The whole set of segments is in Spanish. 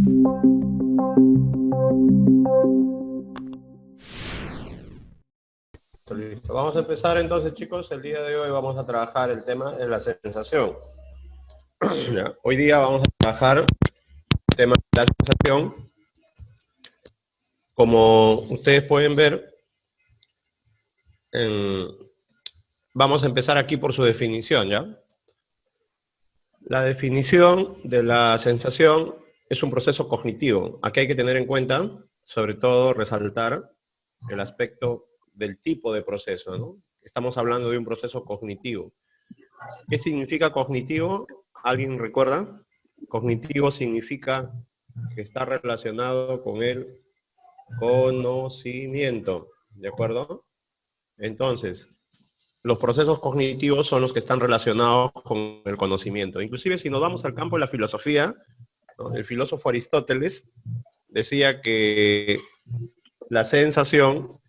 Listo. Vamos a empezar entonces, chicos. El día de hoy vamos a trabajar el tema de la sensación. ¿Ya? Hoy día vamos a trabajar el tema de la sensación. Como ustedes pueden ver, vamos a empezar aquí por su definición, ¿ya? La definición de la sensación es un proceso cognitivo. Aquí hay que tener en cuenta, sobre todo, resaltar el aspecto del tipo de proceso, ¿no? Estamos hablando de un proceso cognitivo. ¿Qué significa cognitivo? ¿Alguien recuerda? Cognitivo significa que está relacionado con el conocimiento, ¿de acuerdo? Entonces, los procesos cognitivos son los que están relacionados con el conocimiento. Inclusive si nos vamos al campo de la filosofía, ¿no? El filósofo Aristóteles decía que la sensación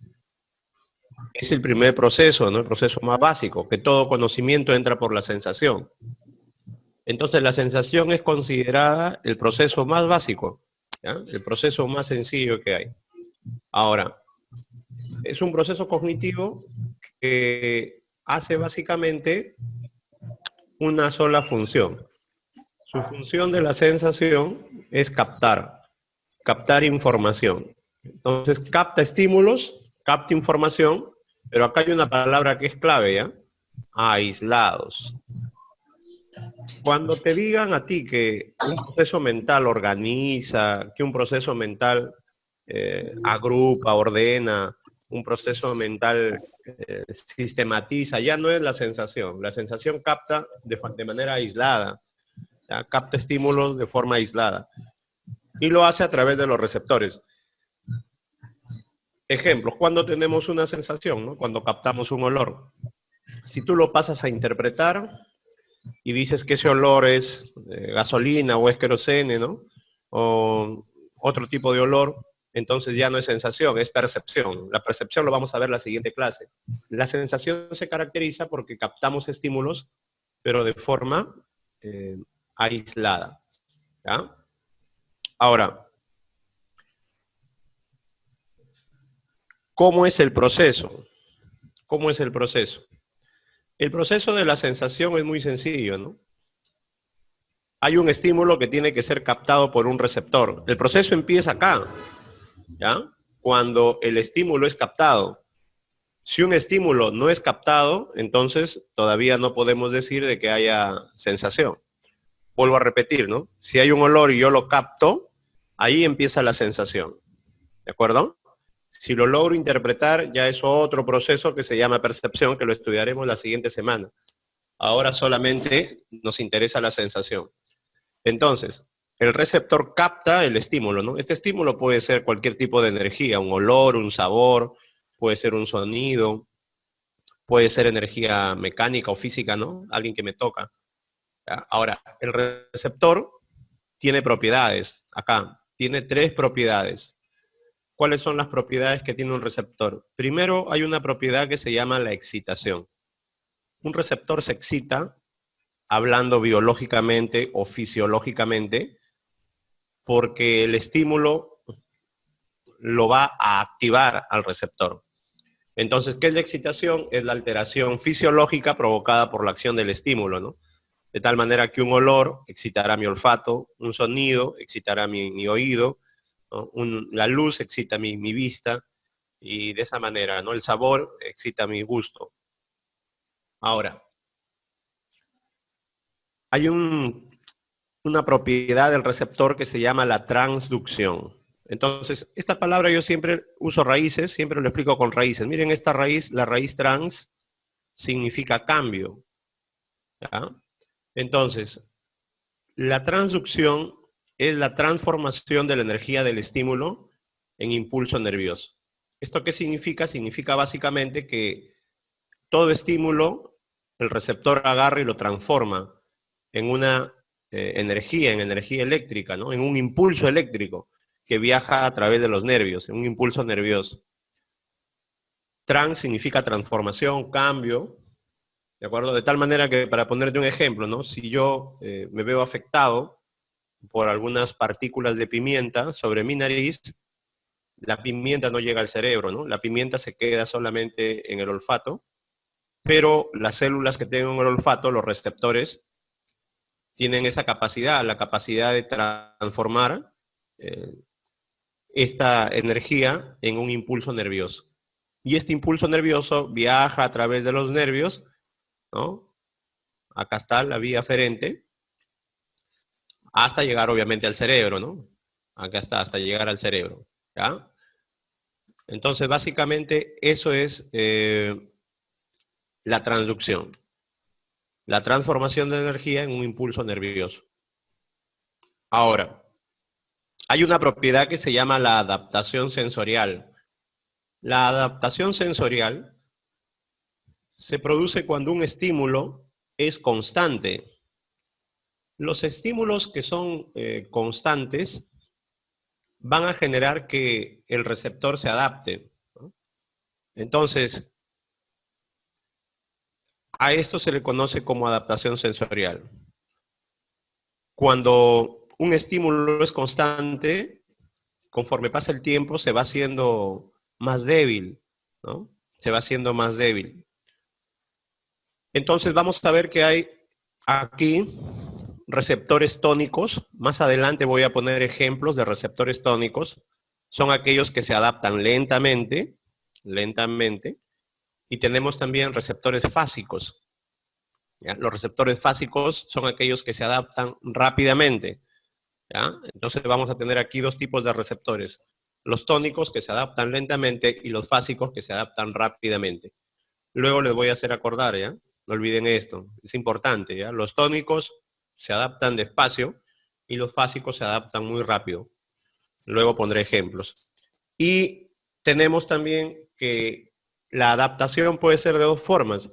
es el primer proceso, ¿no? El proceso más básico, que todo conocimiento entra por la sensación. Entonces la sensación es considerada el proceso más básico, ¿ya? El proceso más sencillo que hay. Ahora, es un proceso cognitivo que hace básicamente una sola función. Su función de la sensación es captar información. Entonces capta estímulos, capta información, pero acá hay una palabra que es clave, ¿ya? Aislados. Cuando te digan a ti que un proceso mental organiza, que un proceso mental agrupa, ordena, un proceso mental sistematiza, ya no es la sensación. La sensación capta de manera aislada, ¿ya? Capta estímulos de forma aislada y lo hace a través de los receptores. Ejemplos, cuando tenemos una sensación, ¿no? Cuando captamos un olor. Si tú lo pasas a interpretar y dices que ese olor es gasolina o es querosene, ¿no? O otro tipo de olor, entonces ya no es sensación, es percepción. La percepción lo vamos a ver en la siguiente clase. La sensación se caracteriza porque captamos estímulos, pero de forma aislada, ¿ya? Ahora, ¿cómo es el proceso? ¿Cómo es el proceso? El proceso de la sensación es muy sencillo, ¿no? Hay un estímulo que tiene que ser captado por un receptor. El proceso empieza acá, ¿ya? Cuando el estímulo es captado. Si un estímulo no es captado, entonces todavía no podemos decir de que haya sensación. Vuelvo a repetir, ¿no? Si hay un olor y yo lo capto, ahí empieza la sensación. ¿De acuerdo? Si lo logro interpretar, ya es otro proceso que se llama percepción, que lo estudiaremos la siguiente semana. Ahora solamente nos interesa la sensación. Entonces, el receptor capta el estímulo, ¿no? Este estímulo puede ser cualquier tipo de energía, un olor, un sabor, puede ser un sonido, puede ser energía mecánica o física, ¿no? Alguien que me toca. ¿Ya? Ahora, el receptor tiene propiedades, acá, tiene 3 propiedades. ¿Cuáles son las propiedades que tiene un receptor? Primero, hay una propiedad que se llama la excitación. Un receptor se excita, hablando biológicamente o fisiológicamente, porque el estímulo lo va a activar al receptor. Entonces, ¿qué es la excitación? Es la alteración fisiológica provocada por la acción del estímulo, ¿no? De tal manera que un olor excitará mi olfato, un sonido excitará mi oído, ¿no? La luz excita mi vista, y de esa manera, ¿no? El sabor excita mi gusto. Ahora, hay una propiedad del receptor que se llama la transducción. Entonces, esta palabra yo siempre uso raíces, siempre lo explico con raíces. Miren esta raíz, la raíz trans significa cambio, ¿ya? Entonces, la transducción es la transformación de la energía del estímulo en impulso nervioso. ¿Esto qué significa? Significa básicamente que todo estímulo, el receptor agarra y lo transforma en una en energía eléctrica, ¿no? En un impulso eléctrico que viaja a través de los nervios, en un impulso nervioso. Trans significa transformación, cambio, ¿de acuerdo? De tal manera que, para ponerte un ejemplo, ¿no? Si yo me veo afectado, por algunas partículas de pimienta sobre mi nariz, la pimienta no llega al cerebro, ¿no? La pimienta se queda solamente en el olfato, pero las células que tienen el olfato, los receptores, tienen esa capacidad, la capacidad de transformar esta energía en un impulso nervioso. Y este impulso nervioso viaja a través de los nervios, ¿no? Acá está la vía aferente, hasta llegar obviamente al cerebro, ¿no? Acá está, hasta llegar al cerebro, ¿ya? Entonces, básicamente, eso es la transducción. La transformación de energía en un impulso nervioso. Ahora, hay una propiedad que se llama la adaptación sensorial. La adaptación sensorial se produce cuando un estímulo es constante. Los estímulos que son constantes van a generar que el receptor se adapte, ¿no? Entonces, a esto se le conoce como adaptación sensorial. Cuando un estímulo es constante, conforme pasa el tiempo se va haciendo más débil, ¿no? Se va haciendo más débil. Entonces vamos a ver que hay aquí receptores tónicos. Más adelante voy a poner ejemplos de receptores tónicos. Son aquellos que se adaptan lentamente, y tenemos también receptores fásicos. ¿Ya? Los receptores fásicos son aquellos que se adaptan rápidamente. ¿Ya? Entonces vamos a tener aquí dos tipos de receptores. Los tónicos que se adaptan lentamente y los fásicos que se adaptan rápidamente. Luego les voy a hacer acordar, ¿ya? No olviden esto, es importante, ¿ya? Los tónicos se adaptan despacio y los fásicos se adaptan muy rápido. Luego pondré ejemplos. Y tenemos también que la adaptación puede ser de dos formas.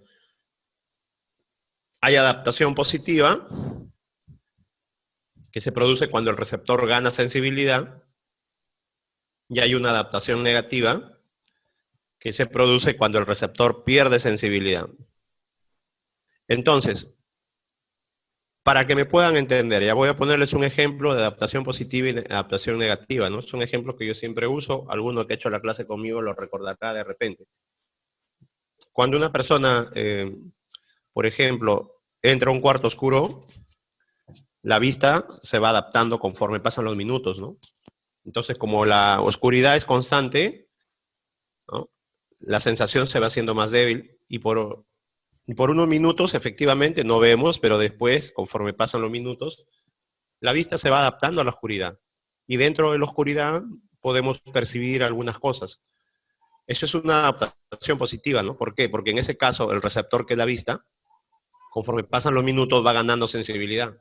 Hay adaptación positiva, que se produce cuando el receptor gana sensibilidad, y hay una adaptación negativa, que se produce cuando el receptor pierde sensibilidad. Entonces, para que me puedan entender, ya voy a ponerles un ejemplo de adaptación positiva y de adaptación negativa, ¿no? Es un ejemplo que yo siempre uso, alguno que ha hecho la clase conmigo lo recordará de repente. Cuando una persona, por ejemplo, entra a un cuarto oscuro, la vista se va adaptando conforme pasan los minutos, ¿no? Entonces, como la oscuridad es constante, ¿no? La sensación se va haciendo más débil y por unos minutos efectivamente no vemos, pero después, conforme pasan los minutos, la vista se va adaptando a la oscuridad. Y dentro de la oscuridad podemos percibir algunas cosas. Eso es una adaptación positiva, ¿no? ¿Por qué? Porque en ese caso el receptor que es la vista, conforme pasan los minutos va ganando sensibilidad.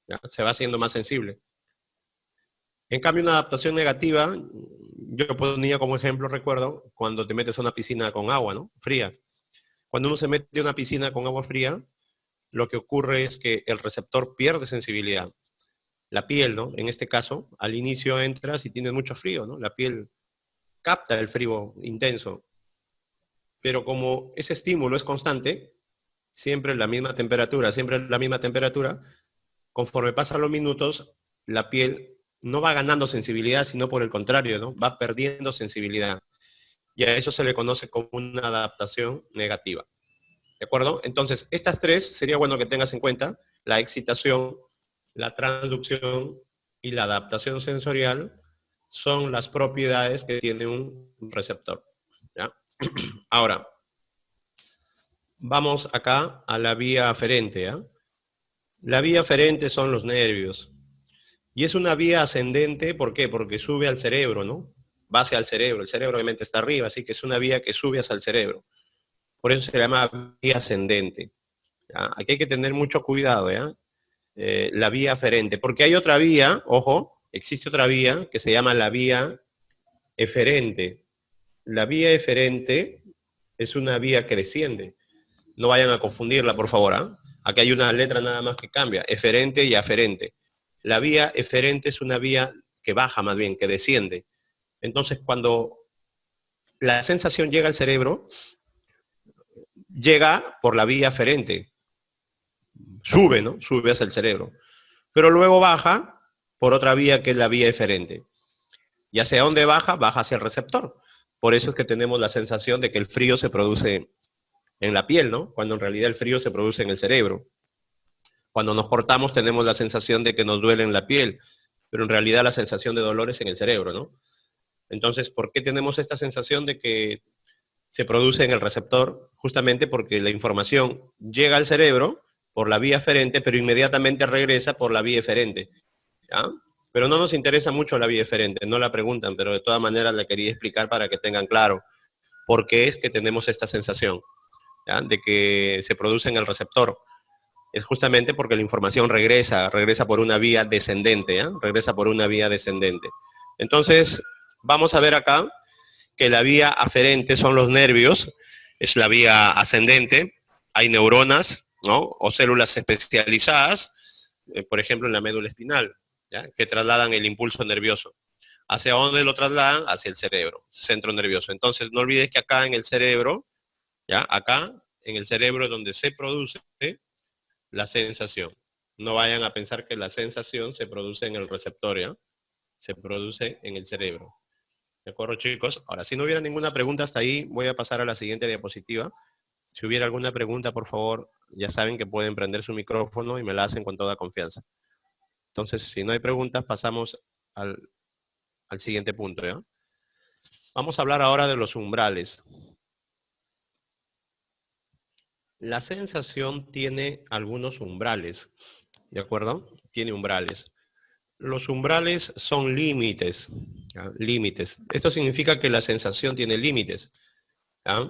¿Ya? Se va haciendo más sensible. En cambio, una adaptación negativa, yo ponía como ejemplo, recuerdo, cuando te metes a una piscina con agua, ¿no? Fría. Cuando uno se mete a una piscina con agua fría, lo que ocurre es que el receptor pierde sensibilidad. La piel, ¿no? En este caso, al inicio entras y tienes mucho frío, ¿no? La piel capta el frío intenso. Pero como ese estímulo es constante, siempre la misma temperatura, conforme pasan los minutos, la piel no va ganando sensibilidad, sino por el contrario, ¿no? Va perdiendo sensibilidad. Y a eso se le conoce como una adaptación negativa. ¿De acuerdo? Entonces, estas tres sería bueno que tengas en cuenta: la excitación, la transducción y la adaptación sensorial son las propiedades que tiene un receptor. ¿Ya? Ahora, vamos acá a la vía aferente. ¿Ya? La vía aferente son los nervios. Y es una vía ascendente, ¿por qué? Porque sube al cerebro, ¿no? Va hacia el cerebro. El cerebro obviamente está arriba, así que es una vía que sube hacia el cerebro. Por eso se llama vía ascendente. ¿Ya? Aquí hay que tener mucho cuidado, ¿ya? La vía aferente. Porque hay otra vía, ojo, existe otra vía que se llama la vía eferente. La vía eferente es una vía que desciende. No vayan a confundirla, por favor. ¿Ah? Aquí hay una letra nada más que cambia, eferente y aferente. La vía eferente es una vía que baja, más bien, que desciende. Entonces, cuando la sensación llega al cerebro, llega por la vía aferente. Sube, ¿no? Sube hacia el cerebro. Pero luego baja por otra vía que es la vía eferente. ¿Y hacia dónde baja? Baja hacia el receptor. Por eso es que tenemos la sensación de que el frío se produce en la piel, ¿no? Cuando en realidad el frío se produce en el cerebro. Cuando nos cortamos tenemos la sensación de que nos duele en la piel, pero en realidad la sensación de dolor es en el cerebro, ¿no? Entonces, ¿por qué tenemos esta sensación de que se produce en el receptor? Justamente porque la información llega al cerebro por la vía eferente, pero inmediatamente regresa por la vía eferente, ¿ya? Pero no nos interesa mucho la vía eferente, no la preguntan, pero de todas maneras la quería explicar para que tengan claro por qué es que tenemos esta sensación, ¿ya? De que se produce en el receptor. Es justamente porque la información regresa por una vía descendente, ¿ya? Regresa por una vía descendente. Entonces, vamos a ver acá que la vía aferente son los nervios, es la vía ascendente, hay neuronas, ¿no? O células especializadas, por ejemplo en la médula espinal, ¿ya? Que trasladan el impulso nervioso. ¿Hacia dónde lo trasladan? Hacia el cerebro, centro nervioso. Entonces, no olvides que acá en el cerebro, ¿ya? Acá en el cerebro es donde se produce la sensación. No vayan a pensar que la sensación se produce en el receptor, ¿ya? Se produce en el cerebro. ¿De acuerdo, chicos? Ahora, si no hubiera ninguna pregunta hasta ahí, voy a pasar a la siguiente diapositiva. Si hubiera alguna pregunta, por favor, ya saben que pueden prender su micrófono y me la hacen con toda confianza. Entonces, si no hay preguntas, pasamos al siguiente punto, ¿ya? Vamos a hablar ahora de los umbrales. La sensación tiene algunos umbrales, ¿de acuerdo? Tiene umbrales. Los umbrales son límites, ¿ya? Límites. Esto significa que la sensación tiene límites, ¿ya?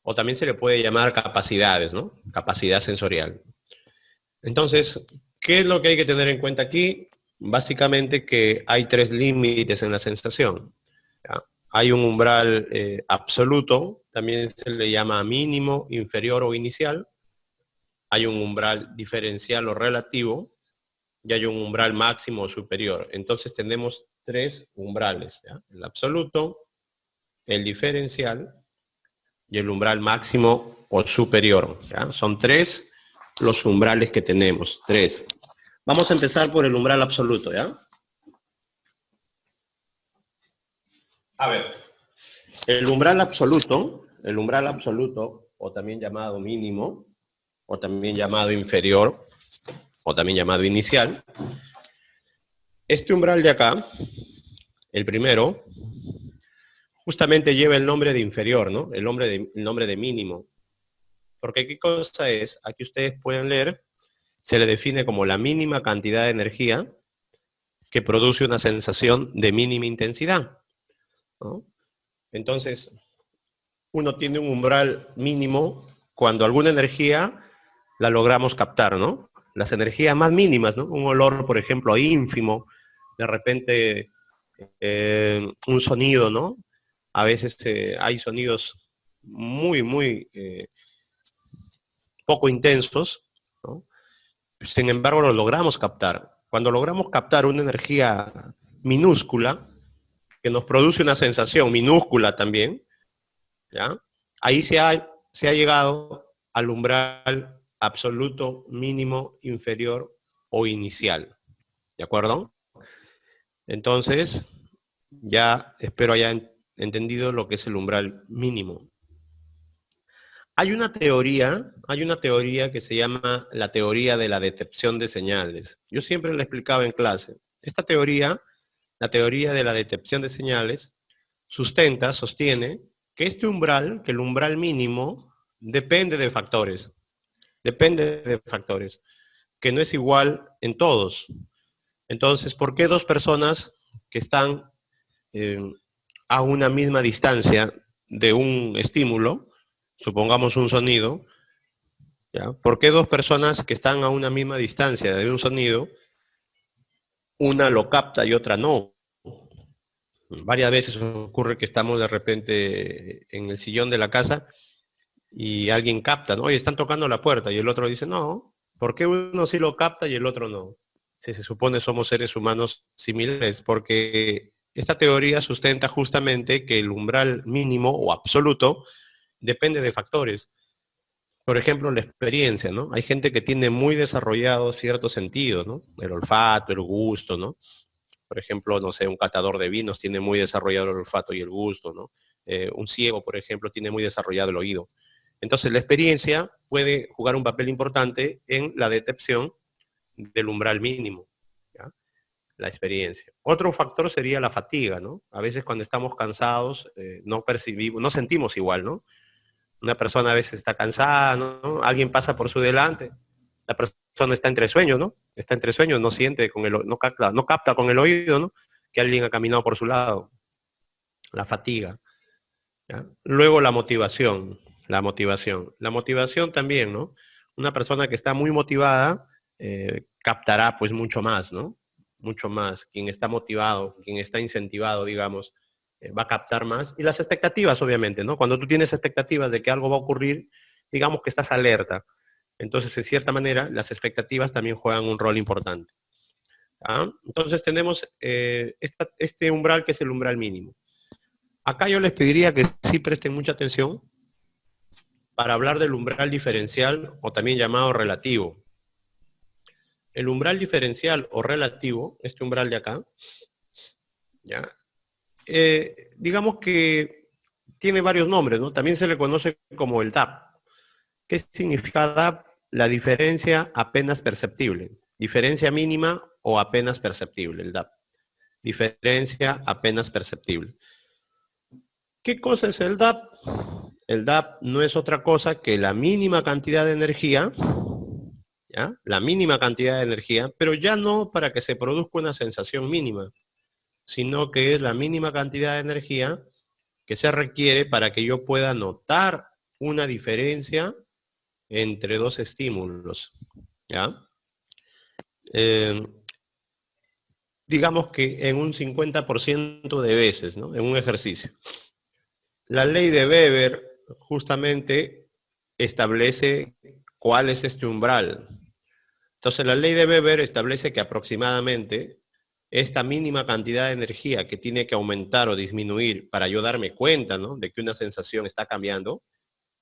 O también se le puede llamar capacidades, ¿no? Capacidad sensorial. Entonces, ¿qué es lo que hay que tener en cuenta aquí? Básicamente que hay tres límites en la sensación, ¿ya? Hay un umbral absoluto, también se le llama mínimo, inferior o inicial. Hay un umbral diferencial o relativo, y hay un umbral máximo o superior. Entonces tenemos tres umbrales, ¿ya? El absoluto, el diferencial y el umbral máximo o superior, ¿ya? Son tres los umbrales que tenemos, tres. Vamos a empezar por el umbral absoluto, ¿ya? A ver, el umbral absoluto, o también llamado mínimo, o también llamado inferior, o también llamado inicial. Este umbral de acá, el primero, justamente lleva el nombre de inferior, ¿no? El nombre de mínimo. Porque ¿qué cosa es? Aquí ustedes pueden leer, se le define como la mínima cantidad de energía que produce una sensación de mínima intensidad, ¿no? Entonces, uno tiene un umbral mínimo cuando alguna energía la logramos captar, ¿no? Las energías más mínimas, ¿no? Un olor, por ejemplo, ínfimo, de repente un sonido, ¿no? A veces hay sonidos muy poco intensos, ¿no? Sin embargo, lo logramos captar. Cuando logramos captar una energía minúscula, que nos produce una sensación minúscula también, ¿ya? Ahí se ha llegado al umbral absoluto, mínimo, inferior o inicial. ¿De acuerdo? Entonces, ya espero hayan entendido lo que es el umbral mínimo. Hay una teoría que se llama la teoría de la detección de señales. Yo siempre la explicaba en clase. Esta teoría, la teoría de la detección de señales, sostiene que este umbral, que el umbral mínimo, depende de factores, que no es igual en todos. Entonces, ¿por qué dos personas que están a una misma distancia de un estímulo, supongamos un sonido, ¿ya? ¿Por qué dos personas que están a una misma distancia de un sonido, una lo capta y otra no? Varias veces ocurre que estamos de repente en el sillón de la casa y alguien capta, ¿no? Y están tocando la puerta y el otro dice, no, ¿por qué uno sí lo capta y el otro no? Si se supone somos seres humanos similares, porque esta teoría sustenta justamente que el umbral mínimo o absoluto depende de factores. Por ejemplo, la experiencia, ¿no? Hay gente que tiene muy desarrollado ciertos sentidos, ¿no? El olfato, el gusto, ¿no? Por ejemplo, no sé, un catador de vinos tiene muy desarrollado el olfato y el gusto, ¿no? Un ciego, por ejemplo, tiene muy desarrollado el oído. Entonces, la experiencia puede jugar un papel importante en la detección del umbral mínimo, ¿ya? La experiencia. Otro factor sería la fatiga, ¿no? A veces cuando estamos cansados no percibimos, no sentimos igual, ¿no? Una persona a veces está cansada, ¿no? Alguien pasa por su delante, la persona está entre sueños, ¿no? Está entre sueños, no siente con el, no capta con el oído, ¿no? Que alguien ha caminado por su lado. La fatiga, ¿ya? Luego la motivación, la motivación. La motivación también, ¿no? Una persona que está muy motivada captará pues mucho más, ¿no? Mucho más. Quien está motivado, quien está incentivado, digamos, va a captar más. Y las expectativas, obviamente, ¿no? Cuando tú tienes expectativas de que algo va a ocurrir, digamos que estás alerta. Entonces, en cierta manera, las expectativas también juegan un rol importante. ¿Ah? Entonces tenemos este umbral que es el umbral mínimo. Acá yo les pediría que sí presten mucha atención para hablar del umbral diferencial o también llamado relativo. El umbral diferencial o relativo, este umbral de acá, ¿ya? Digamos que tiene varios nombres, ¿no? También se le conoce como el DAP. ¿Qué significa DAP? La diferencia apenas perceptible. Diferencia mínima o apenas perceptible, el DAP. Diferencia apenas perceptible. ¿Qué cosa es el DAP? El DAP no es otra cosa que la mínima cantidad de energía, ¿ya? La mínima cantidad de energía, pero ya no para que se produzca una sensación mínima, sino que es la mínima cantidad de energía que se requiere para que yo pueda notar una diferencia entre dos estímulos, ¿ya? Eh, digamos que en un 50% de veces, ¿no? En un ejercicio. La ley de Weber justamente establece cuál es este umbral. Entonces la ley de Weber establece que aproximadamente esta mínima cantidad de energía que tiene que aumentar o disminuir para yo darme cuenta, ¿no?, de que una sensación está cambiando,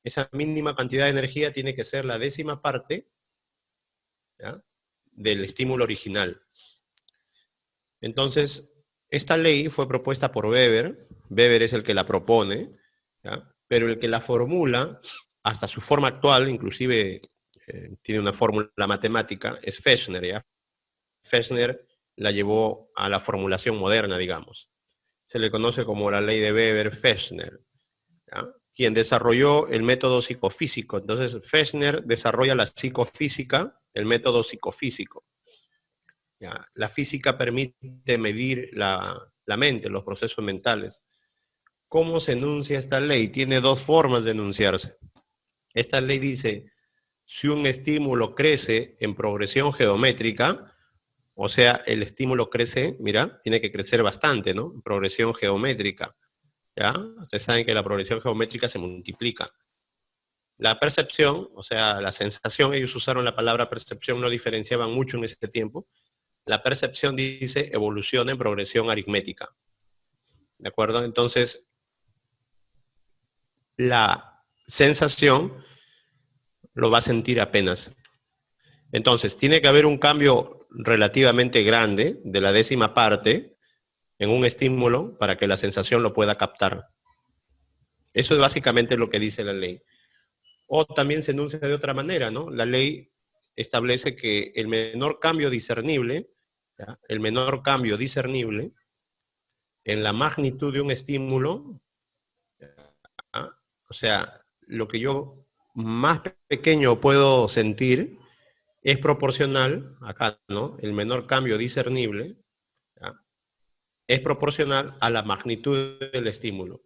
esa mínima cantidad de energía tiene que ser la décima parte, ¿ya?, del estímulo original. Entonces, esta ley fue propuesta por Weber. Weber es el que la propone, ¿ya?, pero el que la formula hasta su forma actual, inclusive tiene una fórmula matemática, es Fechner, ¿ya? Fechner la llevó a la formulación moderna, digamos. Se le conoce como la ley de Weber-Fechner, ¿ya?, quien desarrolló el método psicofísico. Entonces, Fechner desarrolla la psicofísica, el método psicofísico, ¿ya? La física permite medir la mente, los procesos mentales. ¿Cómo se enuncia esta ley? Tiene dos formas de enunciarse. Esta ley dice, si un estímulo crece en progresión geométrica, o sea, el estímulo crece, mira, tiene que crecer bastante, ¿no? En progresión geométrica, ¿ya? Ustedes saben que la progresión geométrica se multiplica. La percepción, o sea, la sensación, ellos usaron la palabra percepción, no diferenciaban mucho en ese tiempo. La percepción dice evolución en progresión aritmética. ¿De acuerdo? Entonces, la sensación lo va a sentir apenas. Entonces, tiene que haber un cambio relativamente grande de la décima parte en un estímulo para que la sensación lo pueda captar. Eso es básicamente lo que dice la ley. O también se enuncia de otra manera, ¿no? La ley establece que el menor cambio discernible, ¿ya?, el menor cambio discernible en la magnitud de un estímulo, ¿ya?, o sea, lo que yo más pequeño puedo sentir es proporcional, acá, ¿no?, el menor cambio discernible, ¿ya?, es proporcional a la magnitud del estímulo.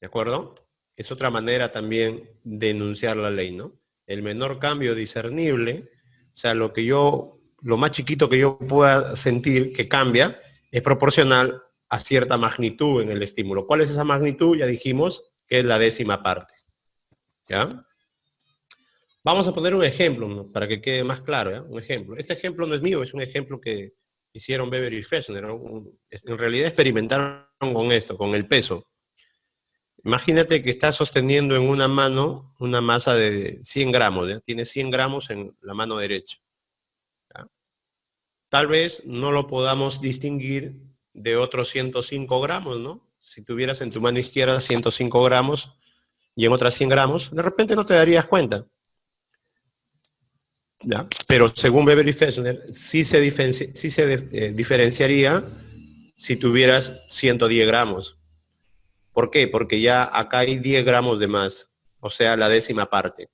¿De acuerdo? Es otra manera también de enunciar la ley, ¿no? El menor cambio discernible, o sea, lo más chiquito que yo pueda sentir que cambia, es proporcional a cierta magnitud en el estímulo. ¿Cuál es esa magnitud? Ya dijimos que es la décima parte, ¿ya? Vamos a poner un ejemplo, ¿no?, para que quede más claro, ¿ya? Un ejemplo. Este ejemplo no es mío, es un ejemplo que hicieron Weber y Fechner, ¿no? En realidad experimentaron con esto, con el peso. Imagínate que estás sosteniendo en una mano una masa de 100 gramos, ¿ya? Tienes 100 gramos en la mano derecha, ¿ya? tal vez no lo podamos distinguir de otros 105 gramos, ¿no? Si tuvieras en tu mano izquierda 105 gramos y en otras 100 gramos, de repente no te darías cuenta. ¿Ya? Pero según Weber y Fechner, sí se diferenciaría si tuvieras 110 gramos. ¿Por qué? Porque ya acá hay 10 gramos de más, o sea, la décima parte.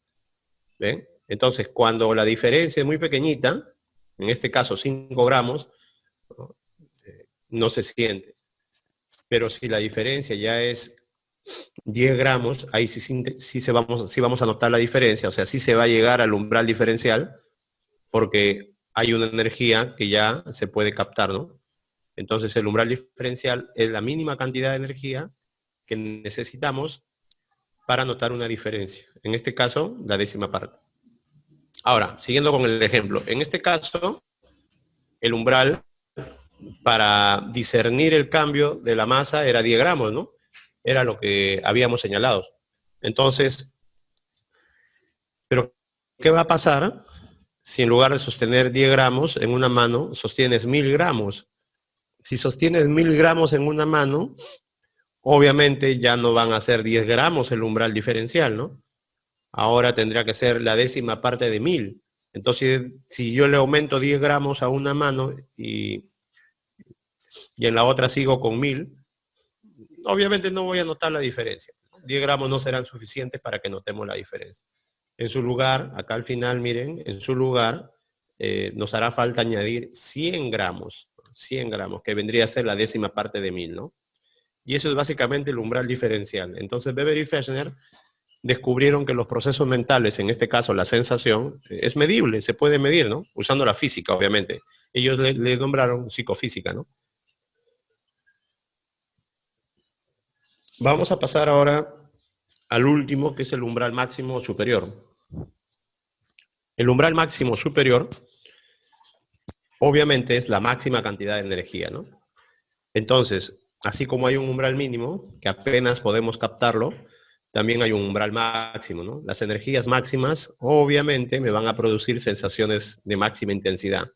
¿Ven? Entonces, cuando la diferencia es muy pequeñita, en este caso 5 gramos, no se siente. Pero si la diferencia ya es 10 gramos, ahí sí vamos a notar la diferencia, o sea, sí se va a llegar al umbral diferencial, porque hay una energía que ya se puede captar, ¿no? Entonces el umbral diferencial es la mínima cantidad de energía que necesitamos para notar una diferencia. En este caso, la décima parte. Ahora, siguiendo con el ejemplo, en este caso, el umbral para discernir el cambio de la masa era 10 gramos, ¿no? Era lo que habíamos señalado. Entonces, pero ¿qué va a pasar si en lugar de sostener 10 gramos en una mano, sostienes 1000 gramos? Si sostienes 1000 gramos en una mano, obviamente ya no van a ser 10 gramos el umbral diferencial, ¿no? Ahora tendría que ser la décima parte de 1000. Entonces, si yo le aumento 10 gramos a una mano y en la otra sigo con 1000, obviamente no voy a notar la diferencia. 10 gramos no serán suficientes para que notemos la diferencia. En su lugar, acá al final, miren, en su lugar nos hará falta añadir 100 gramos, que vendría a ser la décima parte de 1000, ¿no? Y eso es básicamente el umbral diferencial. Entonces, Weber y Fechner descubrieron que los procesos mentales, en este caso la sensación, es medible, se puede medir, ¿no? Usando la física, obviamente. Ellos le nombraron psicofísica, ¿no? Vamos a pasar ahora al último, que es el umbral máximo superior. El umbral máximo superior, obviamente, es la máxima cantidad de energía, ¿no? Entonces, así como hay un umbral mínimo, que apenas podemos captarlo, también hay un umbral máximo, ¿no? Las energías máximas, obviamente, me van a producir sensaciones de máxima intensidad.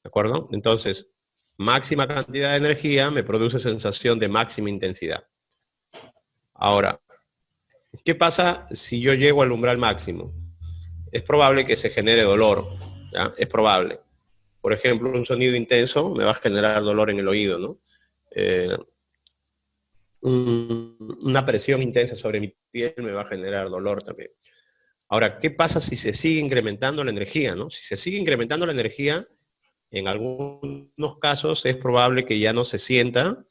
¿De acuerdo? Entonces, máxima cantidad de energía me produce sensación de máxima intensidad. Ahora, ¿qué pasa si yo llego al umbral máximo? Es probable que se genere dolor, ¿ya? Es probable. Por ejemplo, un sonido intenso me va a generar dolor en el oído, ¿no? Una presión intensa sobre mi piel me va a generar dolor también. Ahora, ¿qué pasa si se sigue incrementando la energía, ¿no? Si se sigue incrementando la energía, en algunos casos es probable que ya no se sienta,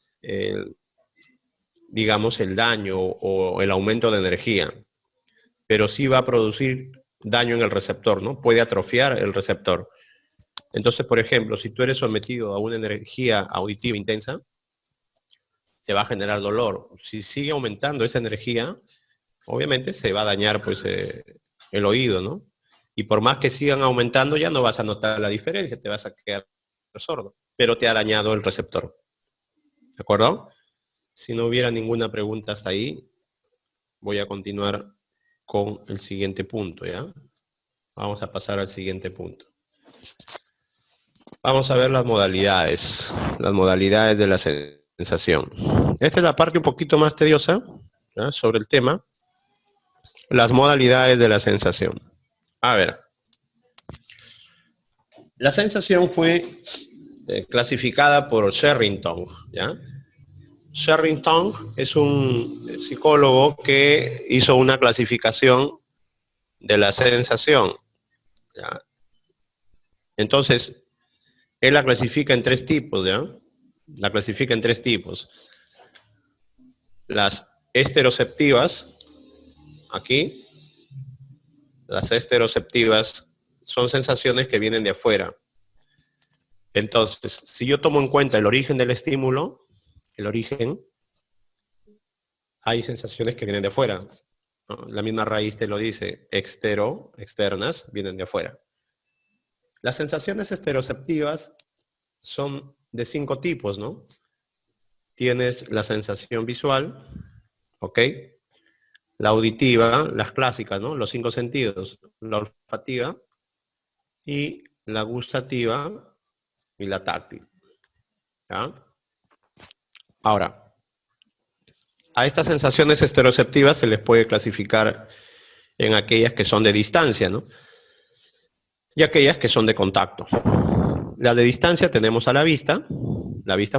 digamos, el daño o el aumento de energía, pero sí va a producir daño en el receptor, ¿no? Puede atrofiar el receptor. Entonces, por ejemplo, si tú eres sometido a una energía auditiva intensa, te va a generar dolor. Si sigue aumentando esa energía, obviamente se va a dañar pues el oído, ¿no? Y por más que sigan aumentando, ya no vas a notar la diferencia, te vas a quedar sordo, pero te ha dañado el receptor. ¿De acuerdo? Si no hubiera ninguna pregunta hasta ahí, voy a continuar con el siguiente punto, ¿ya? Vamos a pasar al siguiente punto. Vamos a ver las modalidades de la sensación. Esta es la parte un poquito más tediosa, ¿ya? Sobre el tema. Las modalidades de la sensación. A ver. La sensación fue clasificada por Sherrington, ¿ya? Sherrington es un psicólogo que hizo una clasificación de la sensación, ¿ya? Entonces, él la clasifica en 3 tipos, ¿ya? La clasifica en 3 tipos. Las esteroceptivas, aquí, las esteroceptivas son sensaciones que vienen de afuera. Entonces, si yo tomo en cuenta el origen del estímulo, el origen, hay sensaciones que vienen de afuera, ¿no? La misma raíz te lo dice, externas, vienen de afuera. Las sensaciones esteroceptivas son de 5 tipos, ¿no? Tienes la sensación visual, ¿ok? La auditiva, las clásicas, ¿no? Los 5 sentidos, la olfativa y la gustativa y la táctil. ¿Ya? Ahora, a estas sensaciones estereoceptivas se les puede clasificar en aquellas que son de distancia, ¿no? Y aquellas que son de contacto. La de distancia tenemos a la vista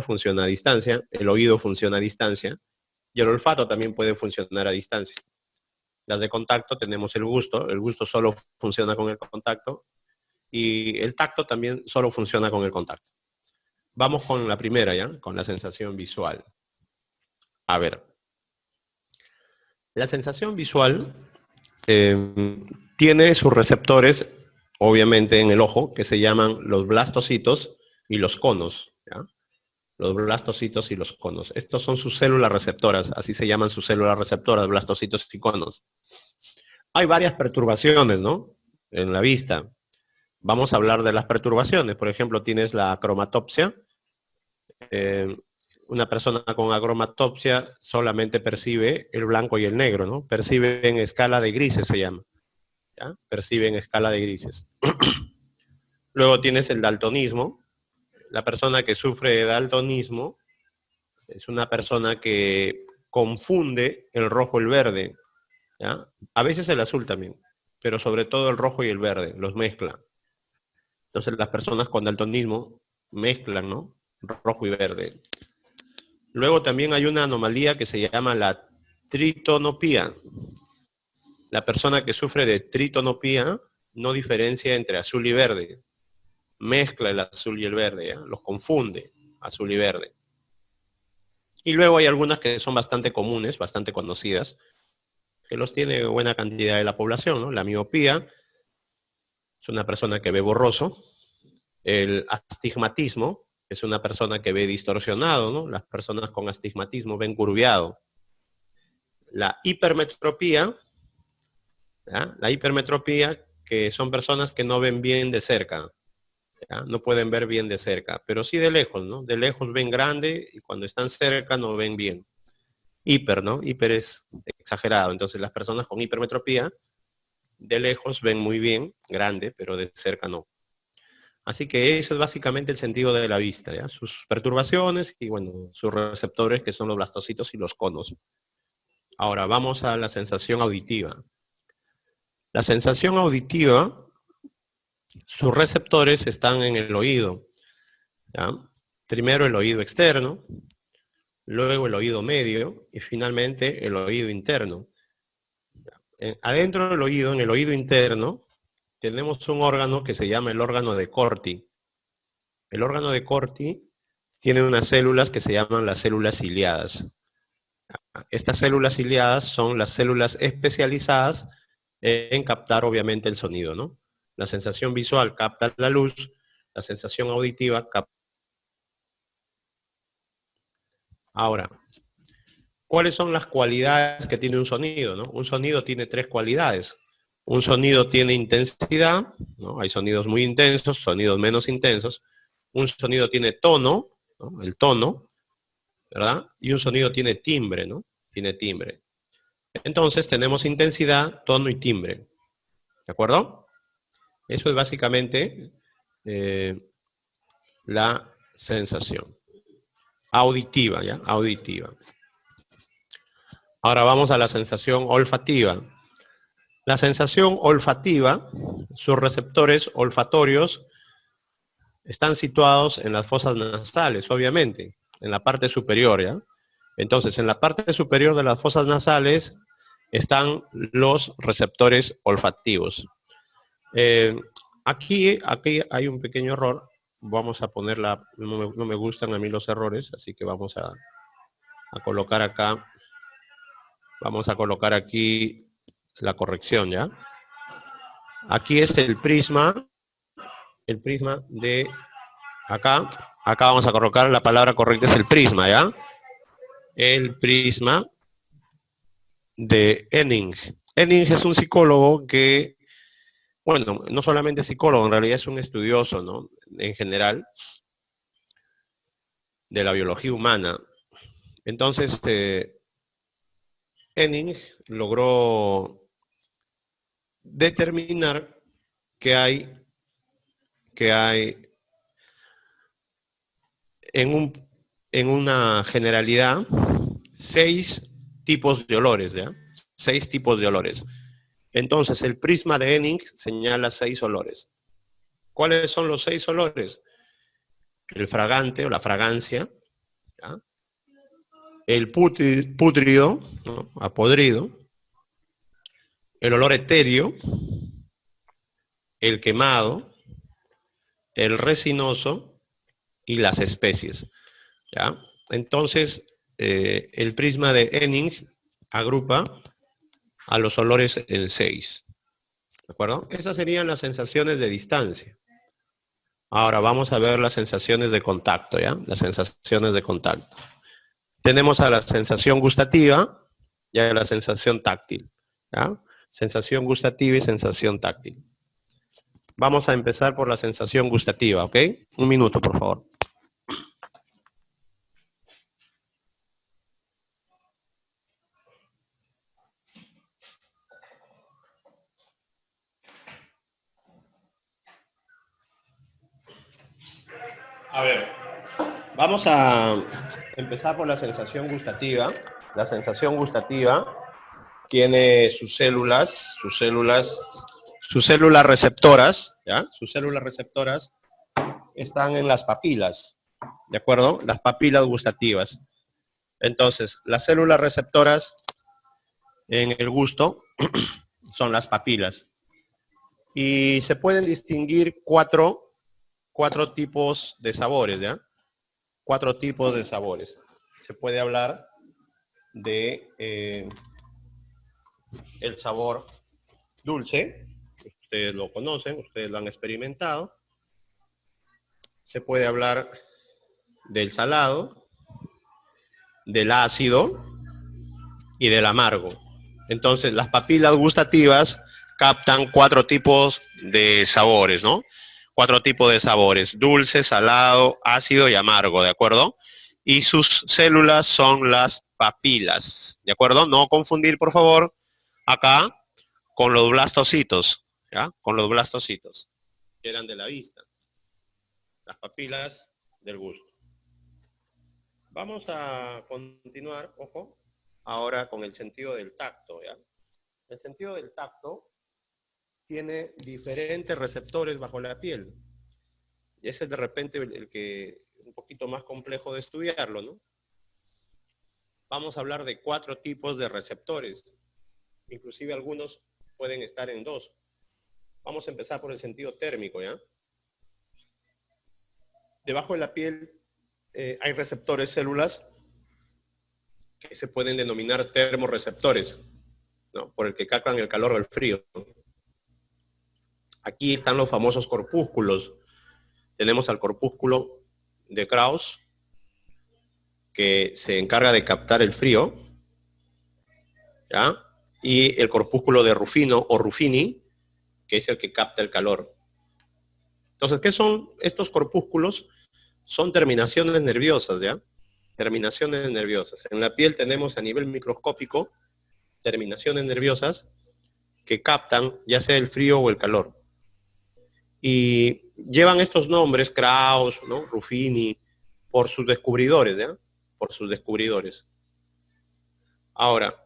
funciona a distancia, el oído funciona a distancia y el olfato también puede funcionar a distancia. Las de contacto tenemos el gusto solo funciona con el contacto y el tacto también solo funciona con el contacto. Vamos con la primera ya, con la sensación visual. A ver, la sensación visual tiene sus receptores, obviamente en el ojo, que se llaman los blastocitos y los conos. ¿Ya? Los blastocitos y los conos. Estos son sus células receptoras, así se llaman sus células receptoras, blastocitos y conos. Hay varias perturbaciones, ¿no? En la vista. Vamos a hablar de las perturbaciones. Por ejemplo, tienes la cromatopsia. Una persona con acromatopsia solamente percibe el blanco y el negro, ¿no? Percibe en escala de grises, se llama. ¿Ya? Percibe en escala de grises. Luego tienes el daltonismo. La persona que sufre de daltonismo es una persona que confunde el rojo y el verde. ¿Ya? A veces el azul también, pero sobre todo el rojo y el verde, los mezcla. Entonces las personas con daltonismo mezclan, ¿no? Rojo y verde. Luego también hay una anomalía que se llama la tritonopía. La persona que sufre de tritonopía no diferencia entre azul y verde. Mezcla el azul y el verde, ¿ya? Los confunde, azul y verde. Y luego hay algunas que son bastante comunes, bastante conocidas, que los tiene buena cantidad de la población, ¿no? La miopía, es una persona que ve borroso. El astigmatismo, es una persona que ve distorsionado, ¿no? Las personas con astigmatismo ven curviado. La hipermetropía, ¿ya? La hipermetropía, que son personas que no ven bien de cerca, ¿ya? No pueden ver bien de cerca, pero sí de lejos, ¿no? De lejos ven grande y cuando están cerca no ven bien. Hiper, ¿no? Hiper es exagerado. Entonces las personas con hipermetropía de lejos ven muy bien, grande, pero de cerca no. Así que eso es básicamente el sentido de la vista, ¿ya? Sus perturbaciones y bueno, sus receptores que son los blastocitos y los conos. Ahora vamos a la sensación auditiva. La sensación auditiva, sus receptores están en el oído, ¿ya? Primero el oído externo, luego el oído medio y finalmente el oído interno. Adentro del oído, en el oído interno, tenemos un órgano que se llama el órgano de Corti. El órgano de Corti tiene unas células que se llaman las células ciliadas. Estas células ciliadas son las células especializadas en captar obviamente el sonido, ¿no? La sensación visual capta la luz, la sensación auditiva capta. Ahora, ¿cuáles son las cualidades que tiene un sonido, ¿no? Un sonido tiene tres cualidades. Un sonido tiene intensidad, ¿no? Hay sonidos muy intensos, sonidos menos intensos. Un sonido tiene tono, ¿no? El tono, ¿verdad? Y un sonido tiene timbre, ¿no? Tiene timbre. Entonces tenemos intensidad, tono y timbre. ¿De acuerdo? Eso es básicamente la sensación auditiva, ¿ya? Auditiva. Ahora vamos a la sensación olfativa. La sensación olfativa, sus receptores olfatorios están situados en las fosas nasales, obviamente, en la parte superior, ¿ya? Entonces, en la parte superior de las fosas nasales están los receptores olfativos. Aquí hay un pequeño error. Vamos a ponerla, no me gustan a mí los errores, así que vamos a colocar acá, vamos a colocar aquí la corrección, ¿ya? Aquí es el prisma de acá. Acá vamos a colocar la palabra correcta, es el prisma, ¿ya? El prisma de Henning. Henning es un psicólogo que, bueno, no solamente psicólogo, en realidad es un estudioso, ¿no? En general, de la biología humana. Entonces, Henning logró determinar que hay en una generalidad 6 tipos de olores, ¿ya? 6 tipos de olores. Entonces, el prisma de Henning señala 6 olores. ¿Cuáles son los 6 olores? El fragante o la fragancia, ¿ya? El pútrido, ¿no? Apodrido, el olor etéreo, el quemado, el resinoso y las especies, ¿ya? Entonces, el prisma de Henning agrupa a los olores en 6, ¿de acuerdo? Esas serían las sensaciones de distancia. Ahora vamos a ver las sensaciones de contacto, ¿ya? Las sensaciones de contacto. Tenemos a la sensación gustativa y a la sensación táctil, ¿ya? Sensación gustativa y sensación táctil. Vamos a empezar por la sensación gustativa, ¿ok? Un minuto, por favor. A ver, vamos a empezar por la sensación gustativa. La sensación gustativa tiene sus células receptoras, ¿ya? Sus células receptoras están en las papilas, ¿de acuerdo? Las papilas gustativas. Entonces, las células receptoras en el gusto son las papilas. Y se pueden distinguir cuatro tipos de sabores, ¿ya? 4 tipos de sabores. Se puede hablar de el sabor dulce, ustedes lo conocen, ustedes lo han experimentado. Se puede hablar del salado, del ácido y del amargo. Entonces, las papilas gustativas captan 4 tipos de sabores, ¿no? 4 tipos de sabores: dulce, salado, ácido y amargo, ¿de acuerdo? Y sus células son las papilas, ¿de acuerdo? No confundir, por favor, acá con los blastocitos, ¿ya? Con los blastocitos, que eran de la vista. Las papilas del gusto. Vamos a continuar, ojo, ahora con el sentido del tacto, ¿ya? El sentido del tacto tiene diferentes receptores bajo la piel. Y ese es de repente el que un poquito más complejo de estudiarlo, ¿no? Vamos a hablar de 4 tipos de receptores. Inclusive algunos pueden estar en 2. Vamos a empezar por el sentido térmico, ¿ya? Debajo de la piel hay receptores, células, que se pueden denominar termorreceptores, ¿no? Por el que captan el calor o el frío. Aquí están los famosos corpúsculos. Tenemos al corpúsculo de Krauss, que se encarga de captar el frío, ¿ya? Y el corpúsculo de Rufino o Ruffini, que es el que capta el calor. Entonces, ¿qué son estos corpúsculos? Son terminaciones nerviosas, ¿ya? Terminaciones nerviosas. En la piel tenemos a nivel microscópico terminaciones nerviosas que captan ya sea el frío o el calor. Y llevan estos nombres, Krauss, ¿no? Ruffini, por sus descubridores, ¿ya? Por sus descubridores. Ahora,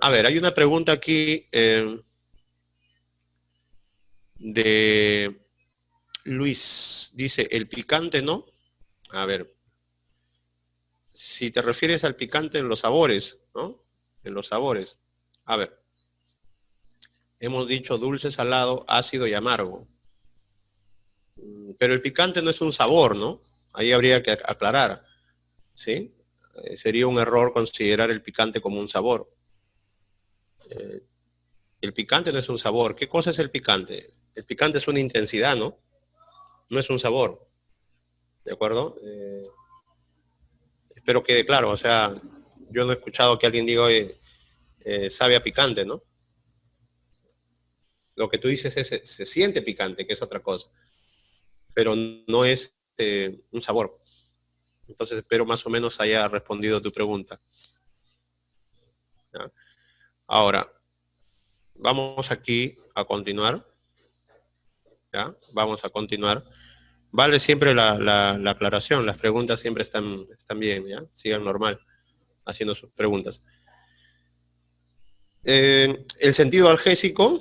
a ver, hay una pregunta aquí de Luis. Dice, ¿el picante no? A ver, si te refieres al picante en los sabores, ¿no? En los sabores. A ver, hemos dicho dulce, salado, ácido y amargo. Pero el picante no es un sabor, ¿no? Ahí habría que aclarar, ¿sí? Sería un error considerar el picante como un sabor. El picante no es un sabor. ¿Qué cosa es el picante? El picante es una intensidad, ¿no? No es un sabor. ¿De acuerdo? Espero quede claro. O sea, yo no he escuchado que alguien diga, sabe a picante, ¿no? Lo que tú dices es, se siente picante, que es otra cosa. Pero no es un sabor. Entonces espero más o menos haya respondido tu pregunta. ¿Ya? Ahora, vamos aquí a continuar. ¿ya? Vamos a continuar. Vale siempre la aclaración, las preguntas siempre están bien, ¿ya? Sigan normal haciendo sus preguntas. El sentido algésico,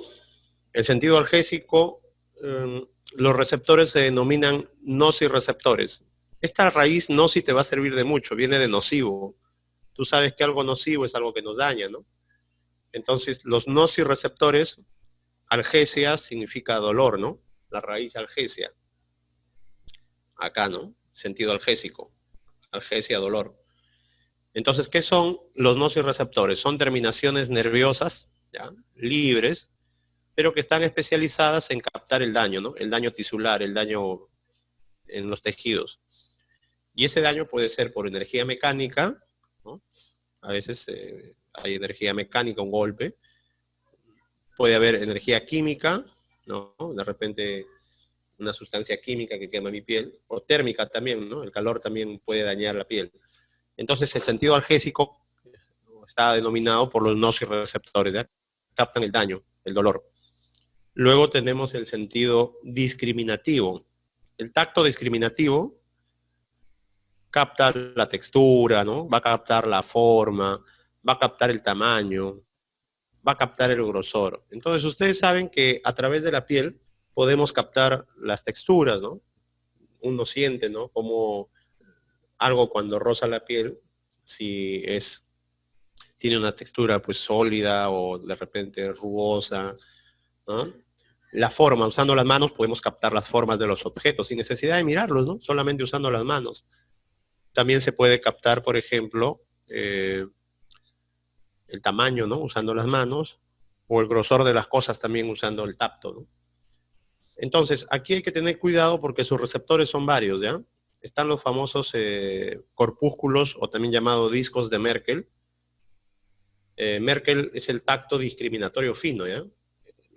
los receptores se denominan nocireceptores. Esta raíz noci te va a servir de mucho, viene de nocivo. Tú sabes que algo nocivo es algo que nos daña, ¿no? Entonces, los nocireceptores, algesia significa dolor, ¿no? La raíz algesia. Acá, ¿no? Sentido algésico. Algesia, dolor. Entonces, ¿qué son los nocireceptores? Son terminaciones nerviosas, ¿ya? Libres, pero que están especializadas en captar el daño, ¿no? El daño tisular, el daño en los tejidos. Y ese daño puede ser por energía mecánica, ¿no? A veces hay energía mecánica, un golpe. Puede haber energía química, ¿no? De repente una sustancia química que quema mi piel, o térmica también, ¿no? El calor también puede dañar la piel. Entonces el sentido algésico está denominado por los nocireceptores, ¿ya? Captan el daño, el dolor. Luego tenemos el sentido discriminativo. El tacto discriminativo capta la textura, ¿no? Va a captar la forma, va a captar el tamaño, va a captar el grosor. Entonces ustedes saben que a través de la piel podemos captar las texturas, ¿no? Uno siente, ¿no? Como algo cuando roza la piel, si tiene una textura pues sólida o de repente rugosa, ¿no? La forma, usando las manos podemos captar las formas de los objetos sin necesidad de mirarlos, ¿no? Solamente usando las manos. También se puede captar, por ejemplo, el tamaño, ¿no? Usando las manos, o el grosor de las cosas también usando el tacto, ¿no? Entonces, aquí hay que tener cuidado porque sus receptores son varios, ¿ya? Están los famosos corpúsculos, o también llamados discos de Merkel. Merkel es el tacto discriminatorio fino, ¿ya?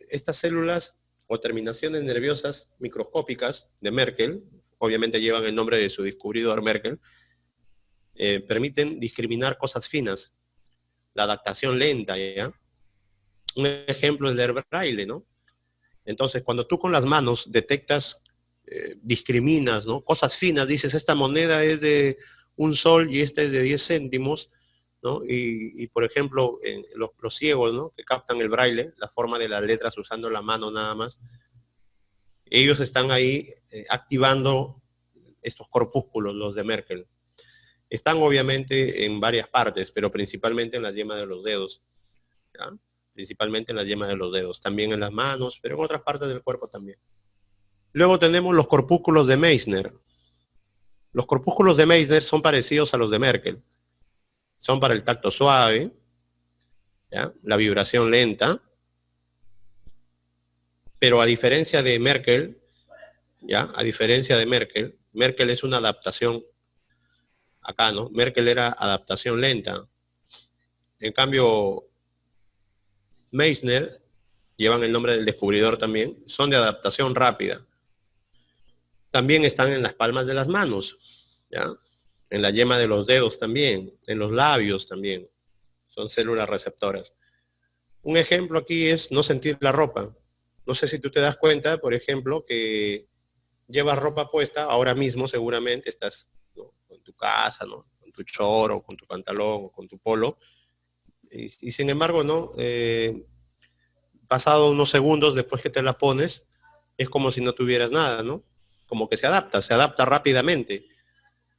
Estas células o terminaciones nerviosas microscópicas de Merkel, obviamente llevan el nombre de su descubridor Merkel, permiten discriminar cosas finas, la adaptación lenta, ¿ya? Un ejemplo es leer braille, ¿no? Entonces, cuando tú con las manos detectas, discriminas, ¿no? Cosas finas, dices, esta moneda es de un sol y esta es de 10 céntimos, ¿no? Y por ejemplo, en los ciegos, ¿no? Que captan el braille, la forma de las letras usando la mano nada más, ellos están ahí activando estos corpúsculos, los de Merkel. Están obviamente en varias partes, pero principalmente en las yemas de los dedos, ¿ya? Principalmente en las yemas de los dedos, también en las manos, pero en otras partes del cuerpo también. Luego tenemos los corpúsculos de Meissner. Los corpúsculos de Meissner son parecidos a los de Merkel. Son para el tacto suave, ¿ya? La vibración lenta, pero a diferencia de Merkel, ¿ya? A diferencia de Merkel, Merkel es una adaptación, acá, ¿no? Merkel era adaptación lenta. En cambio, Meissner, llevan el nombre del descubridor también, son de adaptación rápida. También están en las palmas de las manos, ¿ya? En la yema de los dedos también, en los labios también. Son células receptoras. Un ejemplo aquí es no sentir la ropa. No sé si tú te das cuenta, por ejemplo, que llevas ropa puesta, ahora mismo seguramente estás, ¿no? En tu casa, ¿no? Con tu choro, con tu pantalón, o con tu polo. Y sin embargo, ¿no? Pasado unos segundos después que te la pones, es como si no tuvieras nada, ¿no? Como que se adapta rápidamente.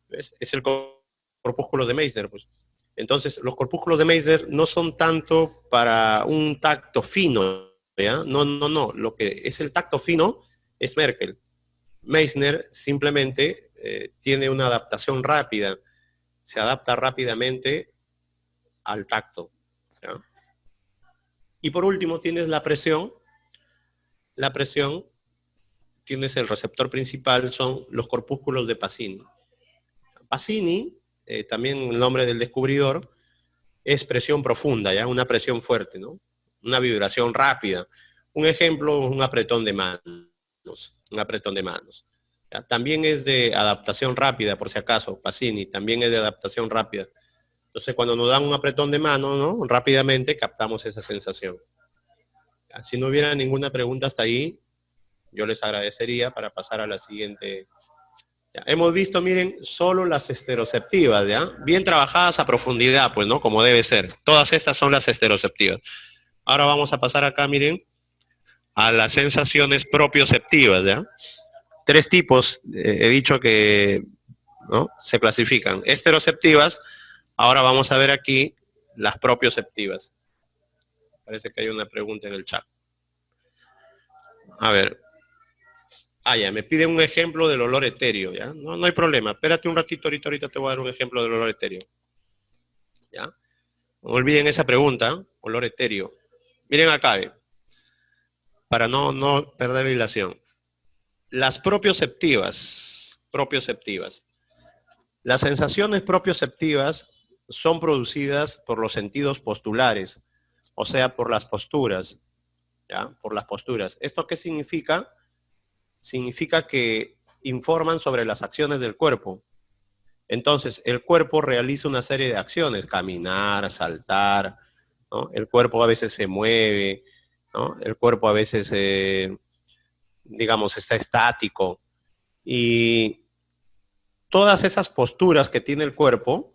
¿Ves? Es el corpúsculo de Meissner, pues. Entonces, los corpúsculos de Meissner no son tanto para un tacto fino, ¿ya? No. Lo que es el tacto fino es Merkel. Meissner simplemente tiene una adaptación rápida, se adapta rápidamente al tacto, ¿ya? Y por último tienes la presión. La presión, tienes el receptor principal, son los corpúsculos de Pacini. Pacini, también el nombre del descubridor, es presión profunda, ¿ya? Una presión fuerte, ¿no? Una vibración rápida. Un ejemplo, un apretón de manos. Un apretón de manos. ¿Ya? También es de adaptación rápida, por si acaso, Pacini, también es de adaptación rápida. Entonces, cuando nos dan un apretón de mano, ¿no? Rápidamente captamos esa sensación. ¿Ya? Si no hubiera ninguna pregunta hasta ahí, yo les agradecería para pasar a la siguiente. Ya, hemos visto, miren, solo las esteroceptivas, ¿ya? Bien trabajadas a profundidad, pues, ¿no? Como debe ser. Todas estas son las esteroceptivas. Ahora vamos a pasar acá, miren, a las sensaciones propioceptivas, ¿ya? Tres tipos, he dicho que, ¿no?, se clasifican. Esteroceptivas, ahora vamos a ver aquí las propioceptivas. Parece que hay una pregunta en el chat. A ver. Ah, ya, me pide un ejemplo del olor etéreo, ¿ya? No, no hay problema. Espérate un ratito, ahorita te voy a dar un ejemplo del olor etéreo. ¿Ya? No olviden esa pregunta, olor etéreo. Miren acá, para no perder la hilación. Las propioceptivas. Las sensaciones propioceptivas son producidas por los sentidos postulares, o sea, por las posturas, ¿ya? Por las posturas. ¿Esto qué significa? Significa que informan sobre las acciones del cuerpo. Entonces, el cuerpo realiza una serie de acciones, caminar, saltar, ¿no? El cuerpo a veces se mueve, ¿no? El cuerpo a veces, digamos, está estático. Y todas esas posturas que tiene el cuerpo,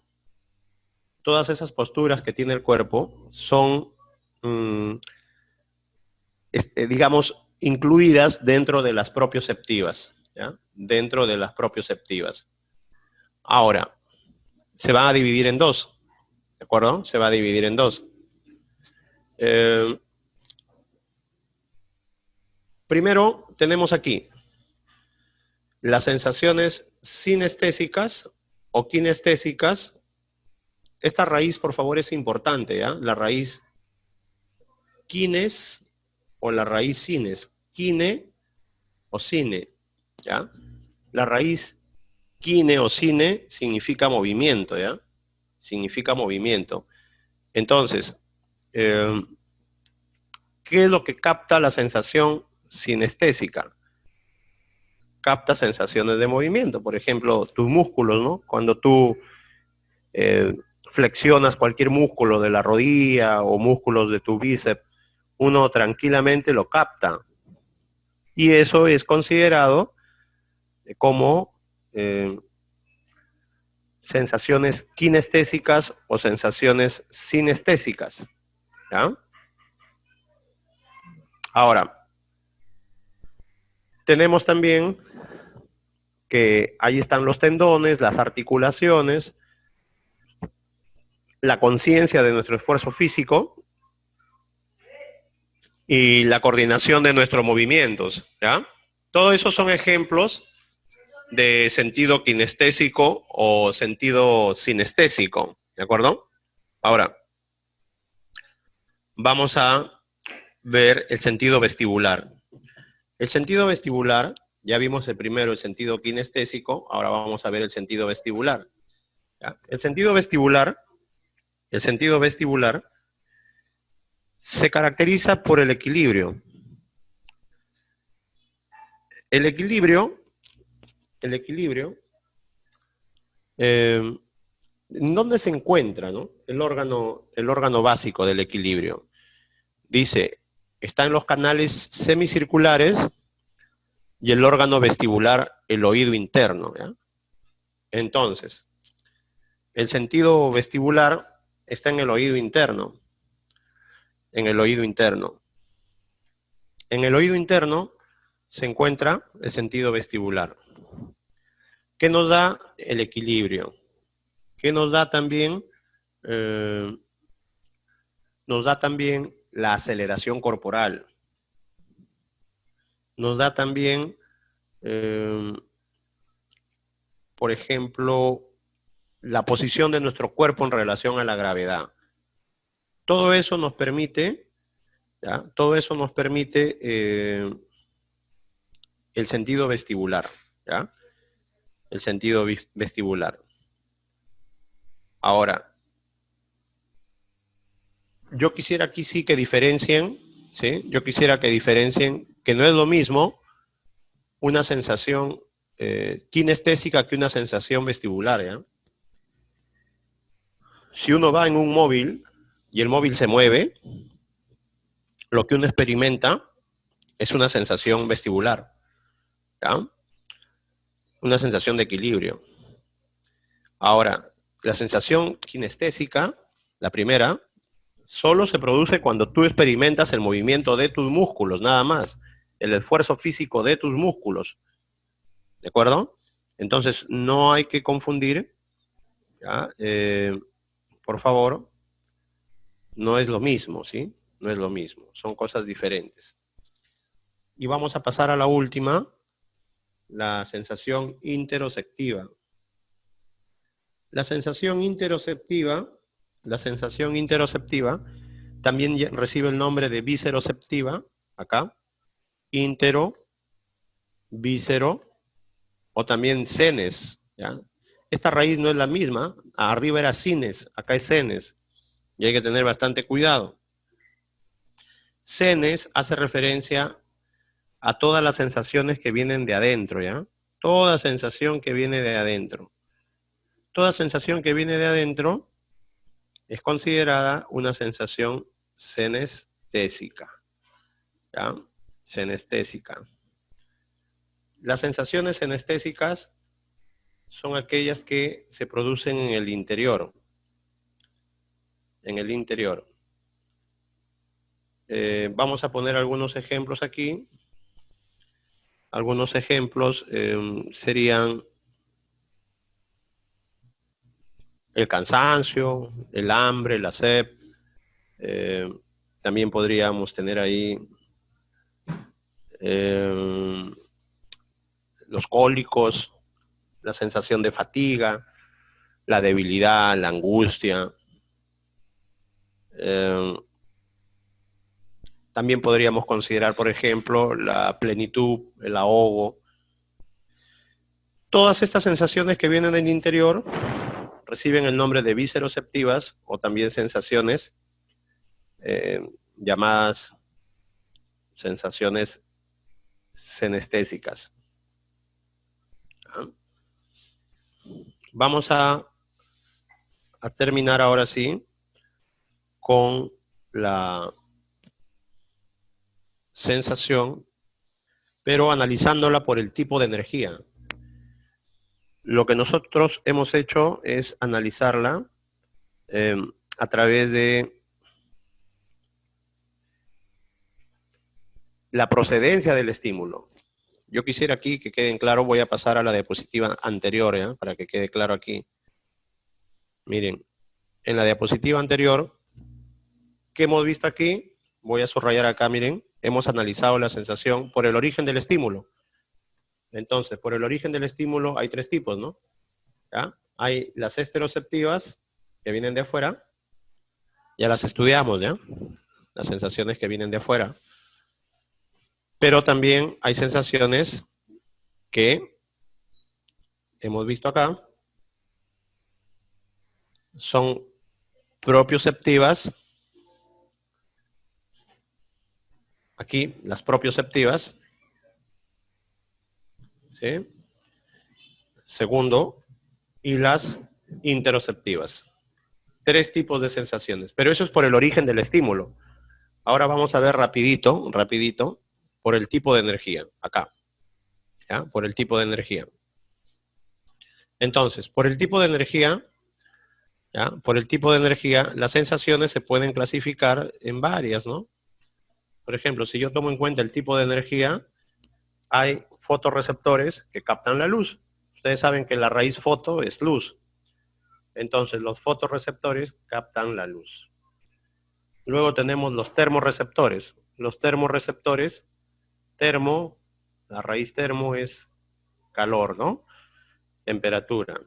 son, digamos, incluidas dentro de las propioceptivas, ¿ya? Dentro de las propioceptivas. Ahora, se van a dividir en dos, ¿de acuerdo? Se va a dividir en dos. Primero, tenemos aquí las sensaciones sinestésicas o kinestésicas. Esta raíz, por favor, es importante, ¿ya? La raíz kines o la raíz sines. Kine o cine, ¿ya? La raíz kine o cine significa movimiento, ¿ya? Significa movimiento. Entonces, ¿qué es lo que capta la sensación sinestésica? Capta sensaciones de movimiento. Por ejemplo, tus músculos, ¿no? Cuando tú flexionas cualquier músculo de la rodilla o músculos de tu bíceps, uno tranquilamente lo capta. Y eso es considerado como sensaciones kinestésicas o sensaciones sinestésicas, ¿ya? Ahora, tenemos también que ahí están los tendones, las articulaciones, la conciencia de nuestro esfuerzo físico y la coordinación de nuestros movimientos, ¿ya? Todos esos son ejemplos de sentido kinestésico o sentido sinestésico, ¿de acuerdo? Ahora, vamos a ver el sentido vestibular. El sentido vestibular, ya vimos el primero, el sentido kinestésico, ahora vamos a ver el sentido vestibular. ¿Ya? El sentido vestibular se caracteriza por el equilibrio. El equilibrio, ¿en dónde se encuentra, ¿no? El órgano básico del equilibrio? Dice, está en los canales semicirculares y el órgano vestibular, el oído interno, ¿ya? Entonces, el sentido vestibular está en el oído interno. En el oído interno. En el oído interno se encuentra el sentido vestibular, que nos da el equilibrio, que nos da también la aceleración corporal, nos da también, por ejemplo, la posición de nuestro cuerpo en relación a la gravedad. Todo eso nos permite, ¿ya? Todo eso nos permite el sentido vestibular, ¿ya? El sentido vestibular. Ahora, yo quisiera aquí sí que diferencien, ¿sí? Yo quisiera que diferencien que no es lo mismo una sensación kinestésica que una sensación vestibular, ¿ya? Si uno va en un móvil y el móvil se mueve, lo que uno experimenta Es una sensación vestibular, ¿ya? Una sensación de equilibrio. Ahora, la sensación kinestésica, la primera, solo se produce cuando tú experimentas el movimiento de tus músculos, nada más. El esfuerzo físico de tus músculos. ¿De acuerdo? Entonces, no hay que confundir, ¿ya? Por favor, no es lo mismo, ¿sí? No es lo mismo, son cosas diferentes. Y vamos a pasar a la última, la sensación interoceptiva. La sensación interoceptiva también recibe el nombre de visceroceptiva, acá, intero, víscero, o también senes, ¿ya? Esta raíz no es la misma, arriba era sines, acá es senes, y hay que tener bastante cuidado. Senes hace referencia a todas las sensaciones que vienen de adentro, ¿ya? Toda sensación que viene de adentro. Toda sensación que viene de adentro es considerada una sensación senestésica, ¿ya? Senestésica. Las sensaciones senestésicas son aquellas que se producen en el interior. En el interior. Vamos a poner algunos ejemplos aquí. Algunos ejemplos serían el cansancio, el hambre, la sed. También podríamos tener ahí los cólicos, la sensación de fatiga, la debilidad, la angustia. También podríamos considerar, por ejemplo, la plenitud, el ahogo. Todas estas sensaciones que vienen del interior reciben el nombre de visceroceptivas o también sensaciones llamadas sensaciones senestésicas. Vamos a terminar ahora sí con la sensación, pero analizándola por el tipo de energía. Lo que nosotros hemos hecho es analizarla a través de la procedencia del estímulo. Yo quisiera aquí que queden claro, voy a pasar a la diapositiva anterior, ¿ya? Para que quede claro aquí. Miren, en la diapositiva anterior, ¿qué hemos visto aquí? Voy a subrayar acá, miren, hemos analizado la sensación por el origen del estímulo. Entonces, por el origen del estímulo hay tres tipos, ¿no? ¿Ya? Hay las esteroceptivas, que vienen de afuera, ya las estudiamos, ¿ya? Las sensaciones que vienen de afuera. Pero también hay sensaciones que hemos visto acá, son propioceptivas. Aquí, las propioceptivas. ¿Sí? Segundo, y las interoceptivas. Tres tipos de sensaciones, pero eso es por el origen del estímulo. Ahora vamos a ver rapidito, por el tipo de energía, acá. ¿Ya? Por el tipo de energía. Entonces, por el tipo de energía, ¿ya? Por el tipo de energía, las sensaciones se pueden clasificar en varias, ¿no? Por ejemplo, si yo tomo en cuenta el tipo de energía, hay fotorreceptores que captan la luz. Ustedes saben que la raíz foto es luz. Entonces, los fotorreceptores captan la luz. Luego tenemos los termorreceptores. Los termorreceptores, termo, la raíz termo es calor, ¿no? Temperatura.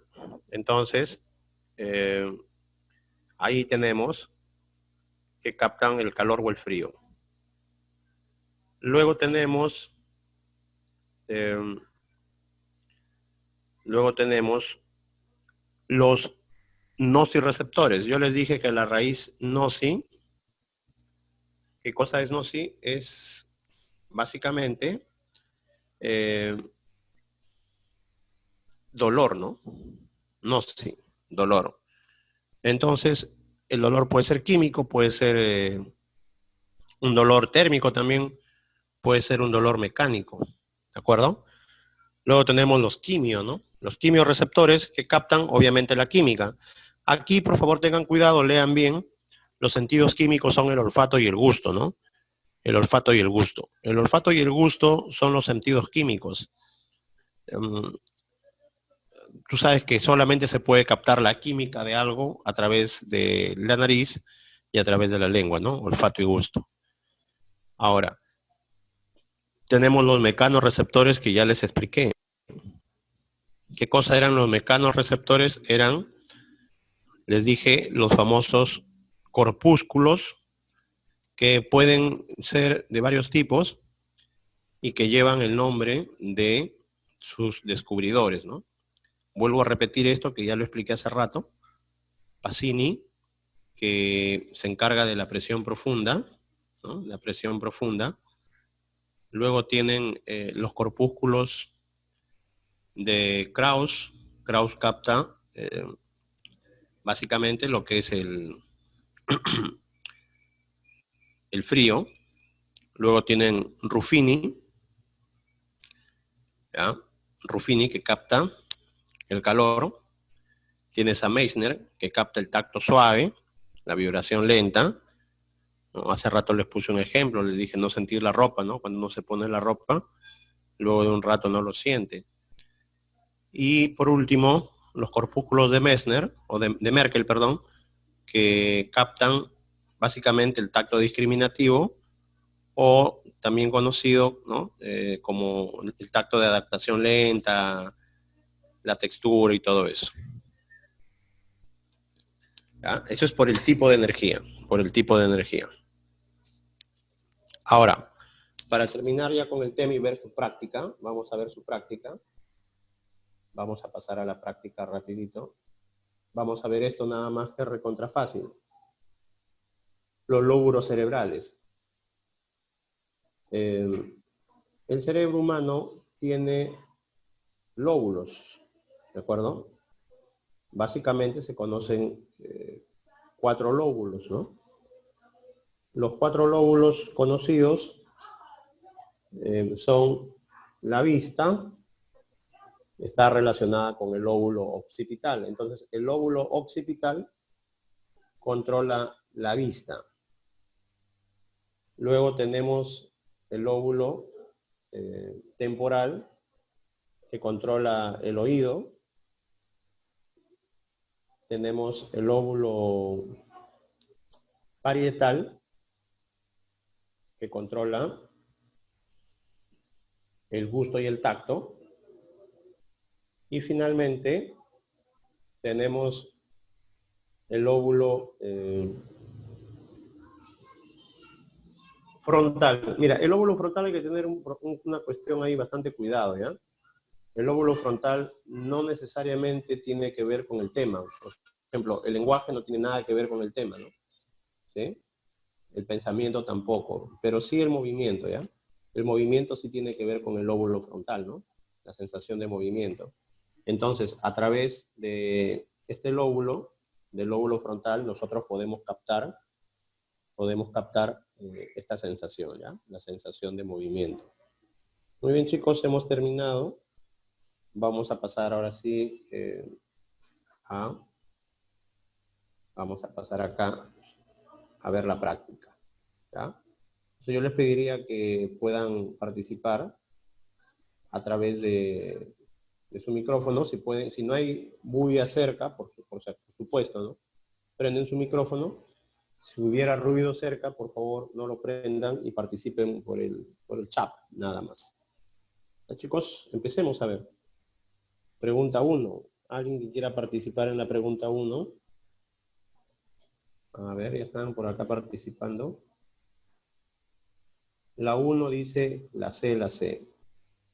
Entonces, ahí tenemos que captan el calor o el frío. Luego tenemos los nocireceptores. Yo les dije que la raíz noci, ¿qué cosa es noci? Es básicamente dolor, ¿no? Noci, dolor. Entonces, el dolor puede ser químico, puede ser un dolor térmico también, puede ser un dolor mecánico, ¿de acuerdo? Luego tenemos los quimios, ¿no? Los quimioreceptores que captan, obviamente, la química. Aquí, por favor, tengan cuidado, lean bien. Los sentidos químicos son el olfato y el gusto, ¿no? El olfato y el gusto. El olfato y el gusto son los sentidos químicos. Tú sabes que solamente se puede captar la química de algo a través de la nariz y a través de la lengua, ¿no? Olfato y gusto. Ahora, tenemos los mecanorreceptores que ya les expliqué. ¿Qué cosa eran los mecanorreceptores? Eran, les dije, los famosos corpúsculos que pueden ser de varios tipos y que llevan el nombre de sus descubridores, ¿no? Vuelvo a repetir esto que ya lo expliqué hace rato. Pacini, que se encarga de la presión profunda, ¿no? La presión profunda. Luego tienen los corpúsculos de Krauss. Krauss capta básicamente lo que es el frío. Luego tienen Ruffini, ¿ya? Ruffini que capta el calor. Tienes a Meissner que capta el tacto suave, la vibración lenta. ¿No? Hace rato les puse un ejemplo, les dije no sentir la ropa, ¿no? Cuando uno se pone la ropa, luego de un rato no lo siente. Y por último, los corpúsculos de Meissner, o de Merkel, perdón, que captan básicamente el tacto discriminativo, o también conocido, ¿no? Como el tacto de adaptación lenta, la textura y todo eso. ¿Ya? Eso es por el tipo de energía, por el tipo de energía. Ahora, para terminar ya con el tema y ver su práctica, vamos a ver su práctica. Vamos a pasar a la práctica rapidito. Vamos a ver esto nada más que recontra fácil. Los lóbulos cerebrales. El cerebro humano tiene lóbulos, ¿de acuerdo? Básicamente se conocen 4 lóbulos, ¿no? Los 4 lóbulos conocidos son la vista, está relacionada con el lóbulo occipital. Entonces, el lóbulo occipital controla la vista. Luego tenemos el lóbulo temporal, que controla el oído. Tenemos el lóbulo parietal, que controla el gusto y el tacto. Y finalmente tenemos el lóbulo frontal. Mira, el lóbulo frontal hay que tener una cuestión ahí bastante cuidado, ¿ya? El lóbulo frontal no necesariamente tiene que ver con el tema. Por ejemplo, el lenguaje no tiene nada que ver con el tema, ¿no? ¿Sí? El pensamiento tampoco, pero sí el movimiento, ¿ya? El movimiento sí tiene que ver con el lóbulo frontal, ¿no? La sensación de movimiento. Entonces, a través de este lóbulo, del lóbulo frontal, nosotros podemos captar esta sensación, ¿ya? La sensación de movimiento. Muy bien, chicos, hemos terminado. Vamos a pasar ahora sí vamos a pasar acá a ver la práctica, ¿ya? Entonces yo les pediría que puedan participar a través de su micrófono, si pueden, si no hay bulla cerca, por supuesto, ¿no? Prenden su micrófono. Si hubiera ruido cerca, por favor, no lo prendan y participen por el chat, nada más. ¿Ya, chicos? Empecemos a ver. Pregunta 1. ¿Alguien que quiera participar en la pregunta 1? A ver, ya están por acá participando. La 1 dice la C.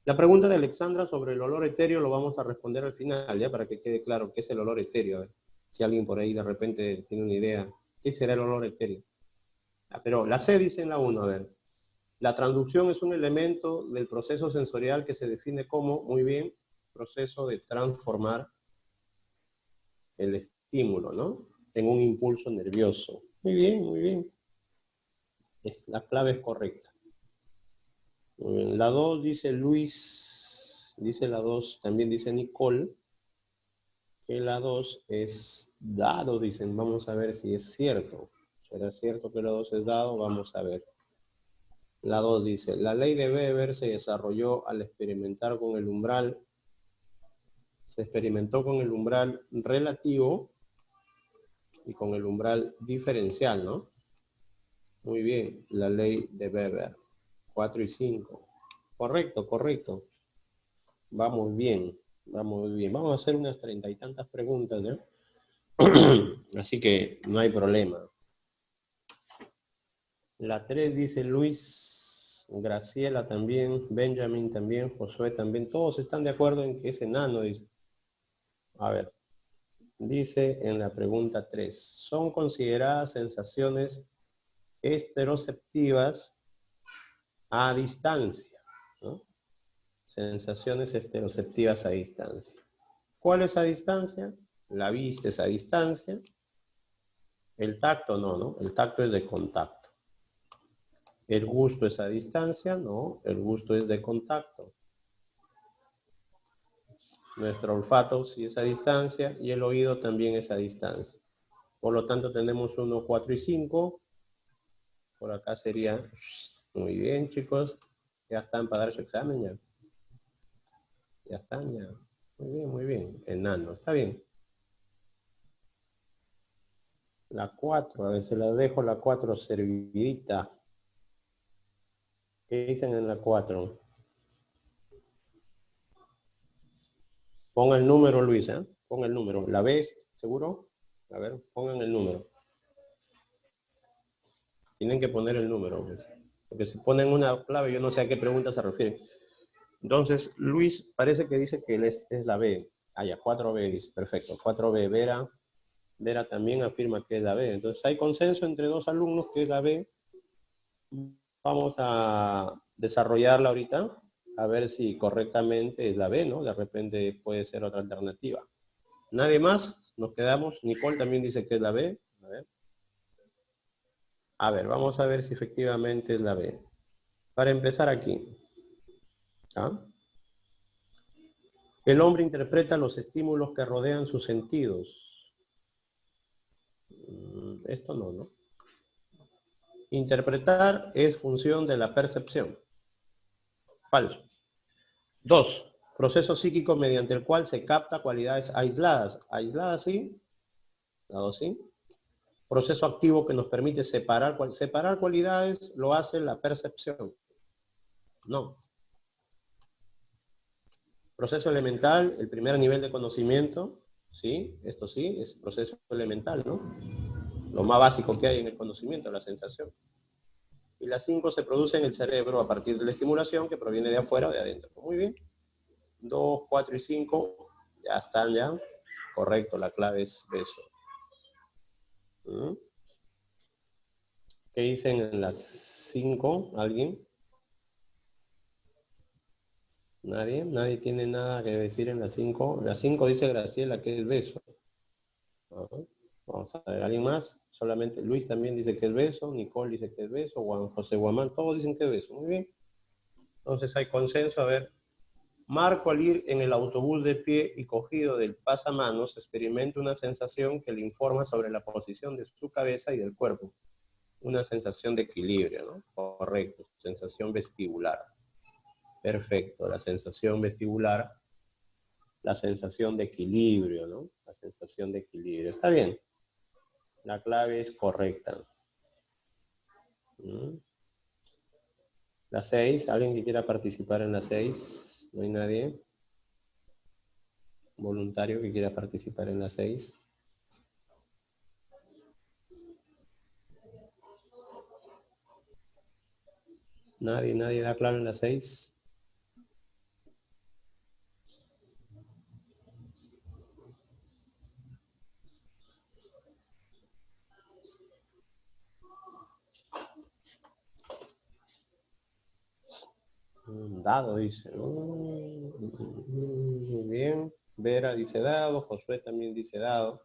La pregunta de Alexandra sobre el olor etéreo lo vamos a responder al final, ya para que quede claro qué es el olor etéreo. A ver, si alguien por ahí de repente tiene una idea, ¿qué será el olor etéreo? Pero la C dice en la 1, a ver. La transducción es un elemento del proceso sensorial que se define como, muy bien, proceso de transformar el estímulo, ¿no? En un impulso nervioso. Muy bien, muy bien. La clave es correcta. Muy bien. La 2 dice Luis, dice la 2, también dice Nicole, que la 2 es dado, dicen. Vamos a ver si es cierto. ¿Será cierto que la 2 es dado? Vamos a ver. La 2 dice, la ley de Weber se desarrolló al experimentar con el umbral, se experimentó con el umbral relativo y con el umbral diferencial, ¿no? Muy bien, la ley de Weber. 4 y 5. Correcto, correcto. Va muy bien, va muy bien. Vamos a hacer unas 30 y tantas preguntas, ¿no? Así que no hay problema. La 3 dice Luis, Graciela también, Benjamin también, Josué también. Todos están de acuerdo en que es enano, dice. A ver, dice en la pregunta 3, son consideradas sensaciones esteroceptivas a distancia, ¿no? Sensaciones esteroceptivas a distancia. ¿Cuál es a distancia? La vista es a distancia. El tacto no, ¿no? El tacto es de contacto. El gusto es a distancia, no, el gusto es de contacto. Nuestro olfato sí es a distancia y el oído también es a distancia. Por lo tanto tenemos 1, 4 y 5. Por acá sería, muy bien chicos, ya están para dar su examen ya. Ya están ya. Muy bien, enano, está bien. La 4, a ver, se la dejo la 4 servidita. ¿Qué dicen en la 4? Ponga el número, Luisa. ¿Eh? Ponga el número. ¿La ves? ¿Seguro? A ver, pongan el número. Tienen que poner el número. Pues. Porque si ponen una clave, yo no sé a qué pregunta se refiere. Entonces, Luis parece que dice que él es la B. Ah, ya, 4B dice. Perfecto. 4B. Vera también afirma que es la B. Entonces, hay consenso entre dos alumnos que es la B. Vamos a desarrollarla ahorita, a ver si correctamente es la B, ¿no? De repente puede ser otra alternativa. ¿Nadie más? Nos quedamos. Nicole también dice que es la B. A ver, vamos a ver si efectivamente es la B. Para empezar aquí. ¿Ah? El hombre interpreta los estímulos que rodean sus sentidos. Esto no, ¿no? Interpretar es función de la percepción. Falso. 2. Proceso psíquico mediante el cual se capta cualidades aisladas. Aisladas sí. Lado sí. Proceso activo que nos permite separar cualidades, lo hace la percepción. No. Proceso elemental, el primer nivel de conocimiento, ¿sí? Esto sí, es proceso elemental, ¿no? Lo más básico que hay en el conocimiento, la sensación. Y las 5 se produce en el cerebro a partir de la estimulación que proviene de afuera o de adentro. Muy bien. 2, 4 y 5 ya están ya. Correcto, la clave es beso. ¿Qué dicen en las 5? ¿Alguien? ¿Nadie? ¿Nadie tiene nada que decir en las 5? En las 5 dice Graciela que es beso. Vamos a ver, ¿alguien más? Solamente Luis también dice que es beso, Nicole dice que es beso, Juan José Guamán, todos dicen que es beso. Muy bien. Entonces hay consenso. A ver, Marco al ir en el autobús de pie y cogido del pasamanos experimenta una sensación que le informa sobre la posición de su cabeza y del cuerpo. Una sensación de equilibrio, ¿no? Correcto, sensación vestibular. Perfecto, la sensación vestibular, la sensación de equilibrio, ¿no? La sensación de equilibrio. Está bien. La clave es correcta. La 6, ¿alguien que quiera participar en la 6? ¿No hay nadie? ¿Voluntario que quiera participar en la 6? ¿Nadie da claro en la 6? Dado, dice. Muy bien. Vera dice dado, Josué también dice dado.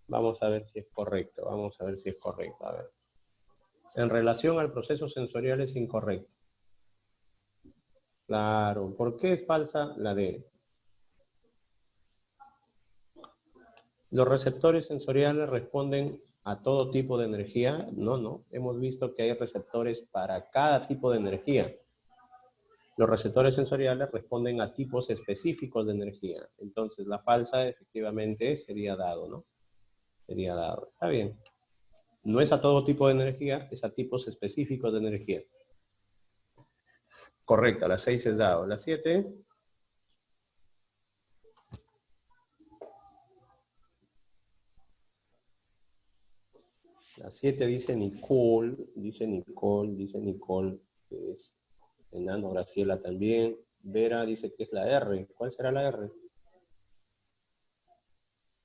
Vamos a ver si es correcto, vamos a ver si es correcto. A ver. En relación al proceso sensorial es incorrecto. Claro, ¿por qué es falsa la D? Los receptores sensoriales responden a todo tipo de energía. No, no. Hemos visto que hay receptores para cada tipo de energía. Los receptores sensoriales responden a tipos específicos de energía. Entonces, la falsa efectivamente sería dado, ¿no? Sería dado. Está bien. No es a todo tipo de energía, es a tipos específicos de energía. Correcto, la 6 es dado. La 7. La 7 dice Nicole, que es enano, Graciela también. Vera dice que es la R. ¿Cuál será la R?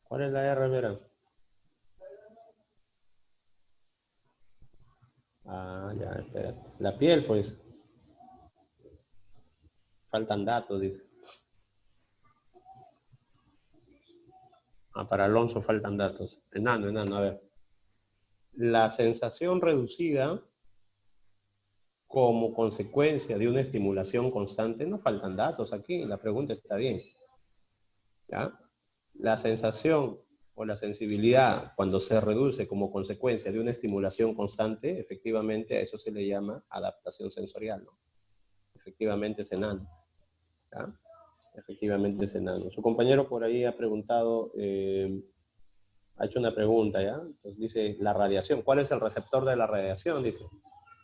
¿Cuál es la R, Vera? Ah, ya, espera. La piel, pues. Faltan datos, dice. Ah, para Alonso faltan datos. Enano, a ver. La sensación reducida como consecuencia de una estimulación constante, no faltan datos aquí, la pregunta está bien. ¿Ya? La sensación o la sensibilidad cuando se reduce como consecuencia de una estimulación constante, efectivamente a eso se le llama adaptación sensorial, ¿no? Efectivamente es enano. ¿Ya? Efectivamente es enano. Su compañero por ahí ha preguntado, ha hecho una pregunta, ¿ya? Entonces dice, la radiación, ¿cuál es el receptor de la radiación? Dice.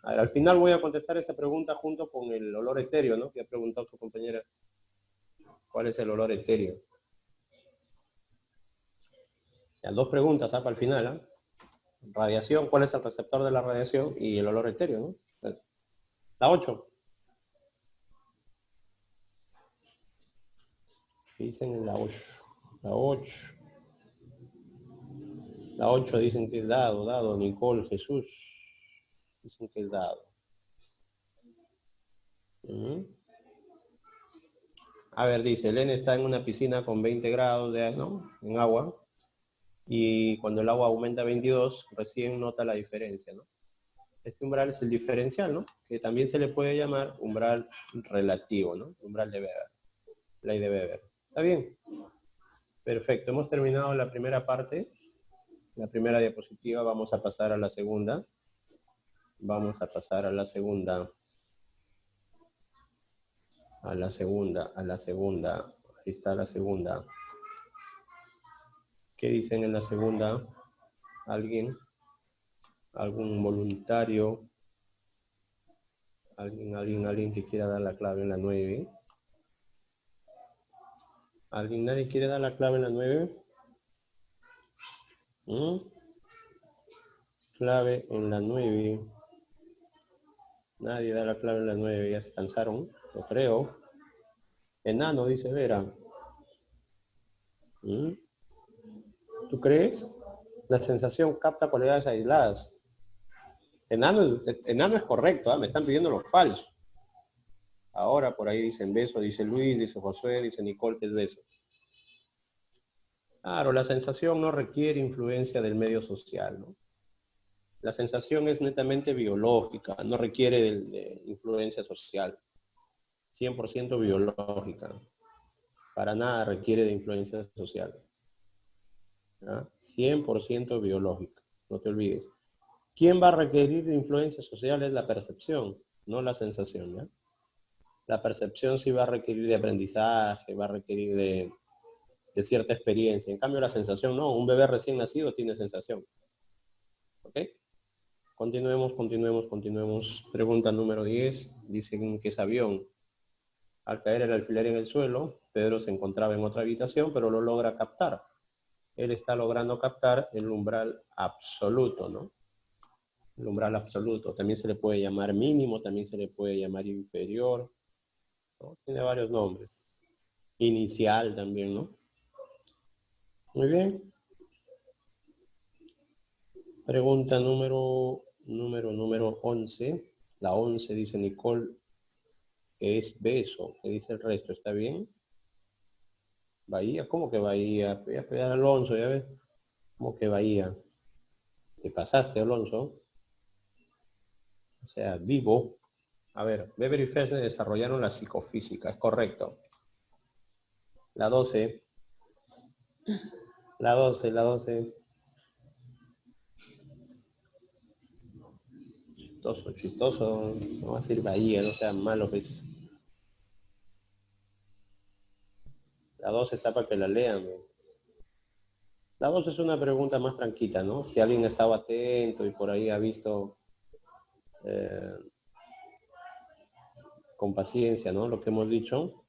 A ver, al final voy a contestar esa pregunta junto con el olor etéreo, ¿no? Que ha preguntado su compañera. ¿Cuál es el olor etéreo? Ya, dos preguntas, ¿ah? Para el final, ¿ah? Radiación, ¿cuál es el receptor de la radiación? Y el olor etéreo, ¿no? La 8. Dicen en la 8. La 8. La 8 dicen que es dado, Nicole, Jesús. Dicen que es dado. A ver, dice, Elena está en una piscina con 20 grados de, ¿no? En agua. Y cuando el agua aumenta a 22, recién nota la diferencia, ¿no? Este umbral es el diferencial, ¿no? Que también se le puede llamar umbral relativo, ¿no? Umbral de Weber. Ley de Weber. ¿Está bien? Perfecto. Hemos terminado la primera parte. La primera diapositiva. Vamos a pasar a la segunda. Vamos a pasar a la segunda. A la segunda. Ahí está la segunda. ¿Qué dicen en la segunda? ¿Alguien? ¿Algún voluntario? ¿Alguien que quiera dar la clave en la 9? ¿Nadie quiere dar la clave en la 9? Clave en la 9. Nadie da la clave en la 9, ya se cansaron, lo creo. Enano, dice Vera. ¿Tú crees? La sensación capta cualidades aisladas. Enano es correcto, ¿eh? Me están pidiendo lo falso. Ahora por ahí dicen beso, dice Luis, dice Josué, dice Nicole que es beso. Claro, la sensación no requiere influencia del medio social, ¿no? La sensación es netamente biológica, no requiere de influencia social. 100% biológica. Para nada requiere de influencia social. ¿Ya? 100% biológica, no te olvides. ¿Quién va a requerir de influencia social? Es la percepción, no la sensación. ¿Ya? La percepción sí va a requerir de aprendizaje, va a requerir de cierta experiencia. En cambio, la sensación no. Un bebé recién nacido tiene sensación. ¿Ok? Continuemos. Pregunta número 10. Dicen que es avión. Al caer el alfiler en el suelo, Pedro se encontraba en otra habitación, pero lo logra captar. Él está logrando captar el umbral absoluto, ¿no? El umbral absoluto. También se le puede llamar mínimo, también se le puede llamar inferior, ¿no? Tiene varios nombres. Inicial también, ¿no? Muy bien. Pregunta número 11. La 11 dice Nicole que es beso. ¿Qué dice el resto? ¿Está bien? Bahía, ¿cómo que Bahía? Voy a pegar a Alonso, ya ves. ¿Cómo que Bahía? Te pasaste, Alonso. O sea, vivo. A ver, Weber y Fechner desarrollaron la psicofísica, es correcto. La 12. La 12, la 12. Chistoso, chistoso. No va a ser Bahía, no sean malos, pues. La 12 está para que la lean. ¿No? La 12 es una pregunta más tranquila, ¿no? Si alguien ha estado atento y por ahí ha visto con paciencia, ¿no? Lo que hemos dicho,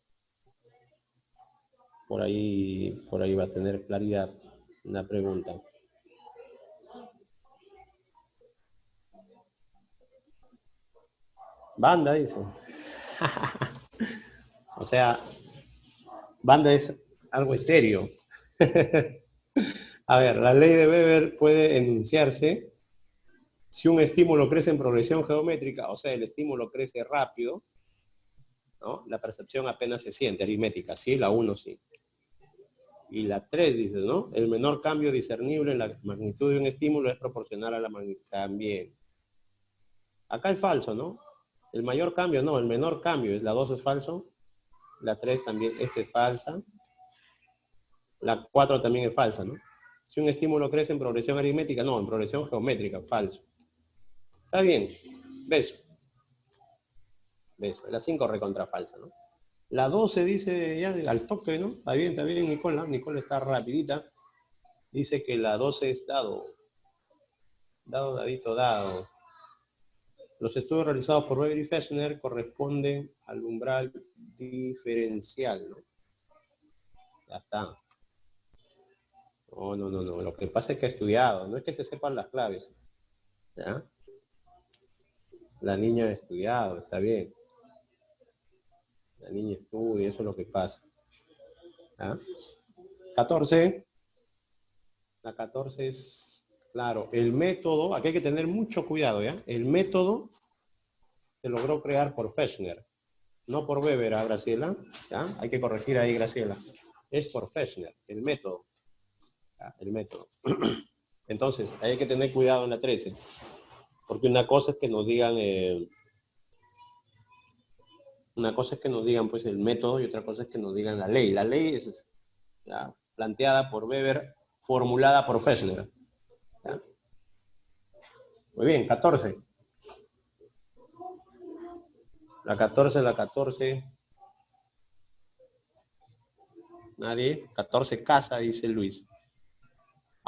por ahí va a tener claridad la pregunta. Banda, dice. O sea, banda es algo estéreo. A ver, la ley de Weber puede enunciarse si un estímulo crece en progresión geométrica, o sea, el estímulo crece rápido, ¿no? La percepción apenas se siente, aritmética, sí, la 1 sí. Y la 3 dice, ¿no? El menor cambio discernible en la magnitud de un estímulo es proporcional a la magnitud también. Acá es falso, ¿no? El mayor cambio, no, el menor cambio, es la 2 es falso, la 3 también, esta es falsa, la 4 también es falsa, ¿no? Si un estímulo crece en progresión aritmética, no, en progresión geométrica, falso. Está bien, beso. Beso. La 5 recontra falsa, ¿no? La 12 dice ya al toque, ¿no? Está bien, Nicola. Nicola está rapidita. Dice que la 12 es dado. Dado, dadito, dado. Los estudios realizados por Weber y Fechner corresponden al umbral diferencial, ¿no? Ya está. No. Lo que pasa es que ha estudiado. No es que se sepan las claves. ¿Ya? La niña ha estudiado, está bien. La niña estudia, eso es lo que pasa. ¿Ya? 14. La 14 es, claro, el método, aquí hay que tener mucho cuidado, ¿ya? El método se logró crear por Fechner, no por Weber, ¿ah, Graciela? ¿Ya? Hay que corregir ahí, Graciela. Es por Fechner, el método. ¿Ya? El método. Entonces, hay que tener cuidado en la 13, porque una cosa es que nos digan, pues el método y otra cosa es que nos digan la ley. La ley es ¿ya? Planteada por Weber, formulada por Fechner. ¿Ya? Muy bien, 14. La 14. Nadie. 14 casa, dice Luis.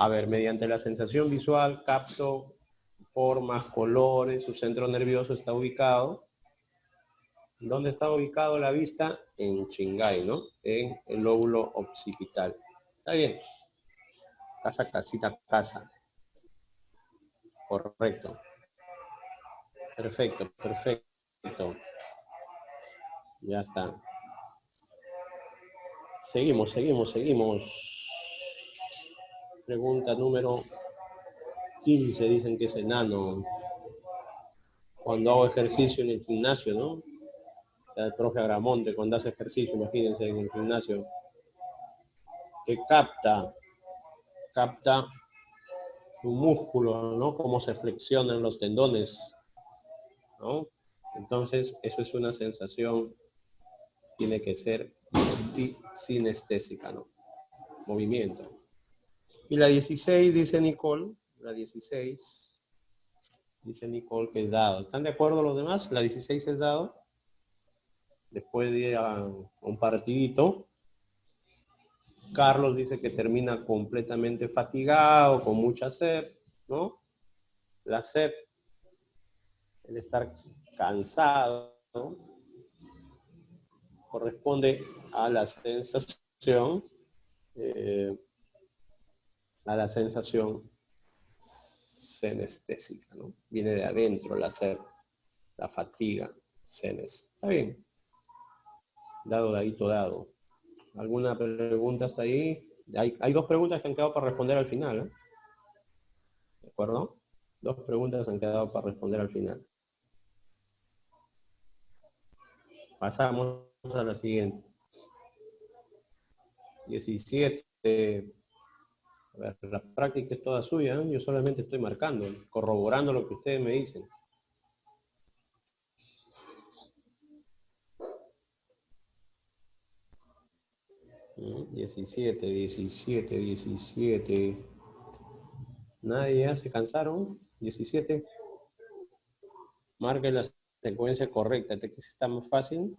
A ver, mediante la sensación visual capto formas, colores, su centro nervioso está ubicado. ¿Dónde está ubicado la vista? En Chingay, ¿no? En el lóbulo occipital. Está bien. Casa, casita, casa. Correcto. Perfecto. Ya está. Seguimos. Pregunta número 15, dicen que es enano. Cuando hago ejercicio en el gimnasio, ¿no? Está el profe Agramonte cuando hace ejercicio, imagínense, en el gimnasio, que capta un músculo, ¿no? Cómo se flexionan los tendones, ¿no? Entonces, eso es una sensación, tiene que ser sinestésica, ¿no? Movimiento. Y la 16, dice Nicole, la 16, dice Nicole que es dado. ¿Están de acuerdo los demás? La 16 es dado. Después de ir a un partidito, Carlos dice que termina completamente fatigado, con mucha sed, ¿no? La sed, el estar cansado, ¿no? Corresponde a la sensación, senestésica, ¿no? Viene de adentro la sed, la fatiga, senes. Está bien. Dado, dadito, dado. ¿Alguna pregunta hasta ahí? Hay dos preguntas que han quedado para responder al final, ¿eh? ¿De acuerdo? Dos preguntas han quedado para responder al final. Pasamos a la siguiente. 17. A ver, la práctica es toda suya, ¿eh? Yo solamente estoy marcando, corroborando lo que ustedes me dicen. 17, 17, 17. ¿Nadie ya se cansaron? 17. Marque la secuencia correcta. ¿Este que está más fácil?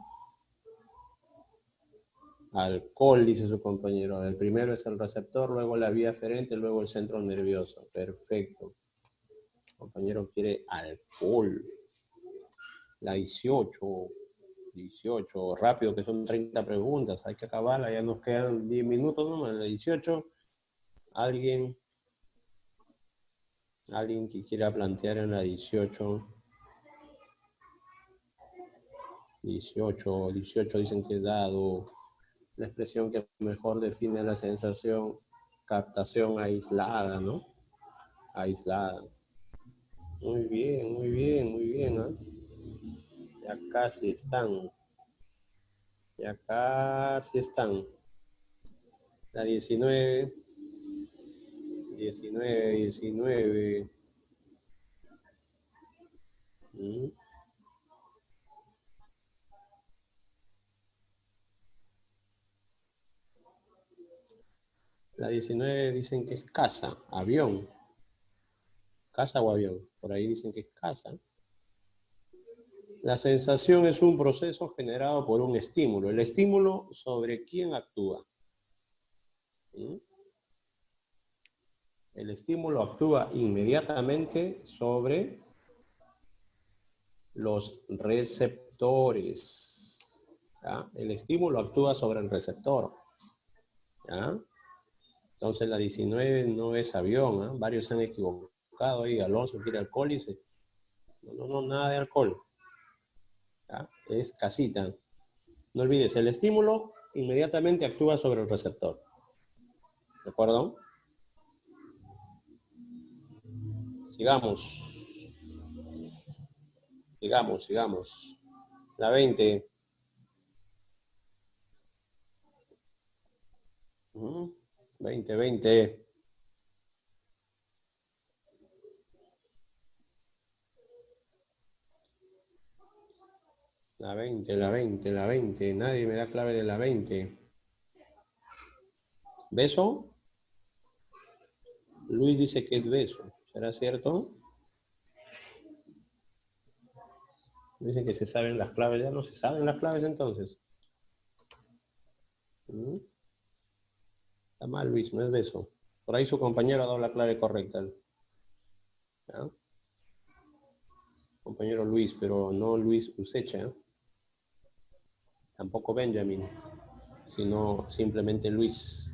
Alcohol, dice su compañero. El primero es el receptor, luego la vía aferente, luego el centro nervioso. Perfecto. El compañero quiere alcohol. La 18. 18. Rápido, que son 30 preguntas. Hay que acabarla. Ya nos quedan 10 minutos nomás. La 18. Alguien que quiera plantear en la 18. 18 dicen que es dado. La expresión que mejor define la sensación, captación aislada, ¿no? Aislada. Muy bien, muy bien, muy bien, ¿eh? Ya casi están. Ya casi están. La 19. 19, 19. La 19 dicen que es casa, avión. Casa o avión. Por ahí dicen que es casa. La sensación es un proceso generado por un estímulo. El estímulo sobre quién actúa. El estímulo actúa inmediatamente sobre los receptores. ¿Ya? El estímulo actúa sobre el receptor. ¿Ya? Entonces la 19 no es avión. ¿Eh? Varios se han equivocado ahí. Alonso quiere alcohol y dice, no, nada de alcohol. ¿Ya? Es casita. No olvides, el estímulo inmediatamente actúa sobre el receptor. ¿De acuerdo? Sigamos. Sigamos. La 20. 20, 20. La 20, la 20, la 20. Nadie me da clave de la 20. ¿Beso? Luis dice que es beso. ¿Será cierto? Dicen que se saben las claves. Ya no se saben las claves entonces. Está mal, Luis. No es beso. Por ahí su compañero ha dado la clave correcta. ¿Ya? Compañero Luis, pero no Luis Usecha. ¿Eh? Tampoco Benjamin, sino simplemente Luis.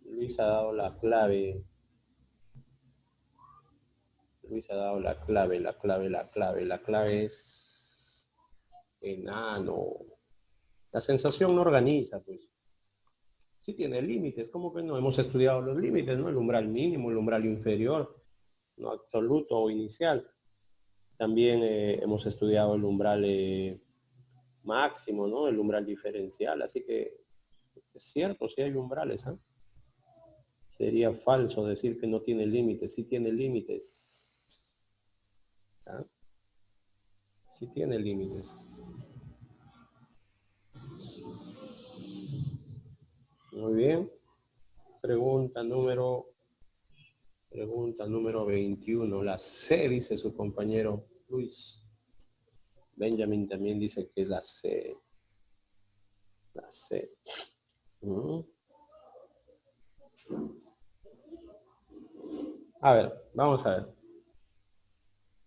Luis ha dado la clave. Luis ha dado la clave. La clave es enano. La sensación no organiza, pues. Sí tiene límites, ¿cómo que no? Hemos estudiado los límites, ¿no? El umbral mínimo, el umbral inferior, no absoluto o inicial. También hemos estudiado el umbral máximo, ¿no? El umbral diferencial, así que es cierto, sí hay umbrales, ¿eh? Sería falso decir que no tiene límites, sí tiene límites. ¿Ah? Sí tiene límites. Muy bien. Pregunta número 21. La C, dice su compañero Luis. Benjamin también dice que es la C. La C. A ver, vamos a ver.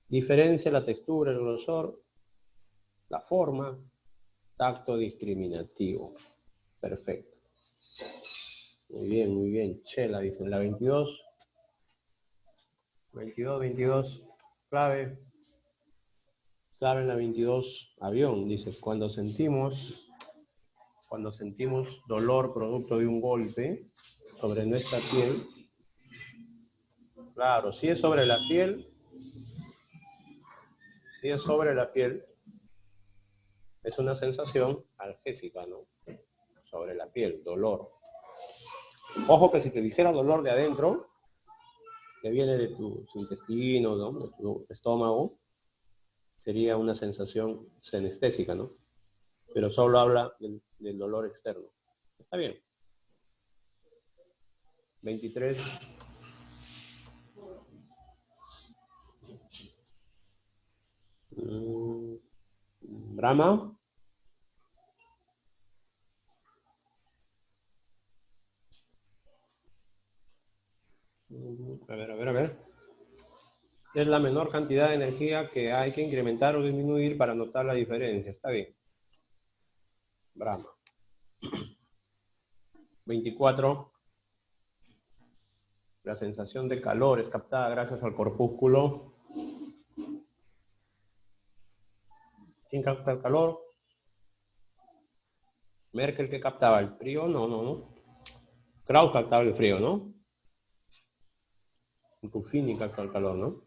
Diferencia la textura, el grosor, la forma, tacto discriminativo. Perfecto. Muy bien, muy bien. Chela dice la 22. 22. Clave. Clave en la 22. Avión. Dice, cuando sentimos dolor producto de un golpe sobre nuestra piel. Claro, si es sobre la piel, es una sensación analgésica, ¿no? Sobre la piel, dolor. Ojo que si te dijera dolor de adentro, que viene de tus intestinos, ¿no? De tu estómago, sería una sensación senestésica, ¿no? Pero solo habla del dolor externo. Está bien. 23. Brahma. A ver. Es la menor cantidad de energía que hay que incrementar o disminuir para notar la diferencia. Está bien. Brahma. 24. La sensación de calor es captada gracias al corpúsculo. ¿Quién capta el calor? Merkel, que captaba el frío. No. Krauss captaba el frío, ¿no? Ruffini capta el calor, ¿no?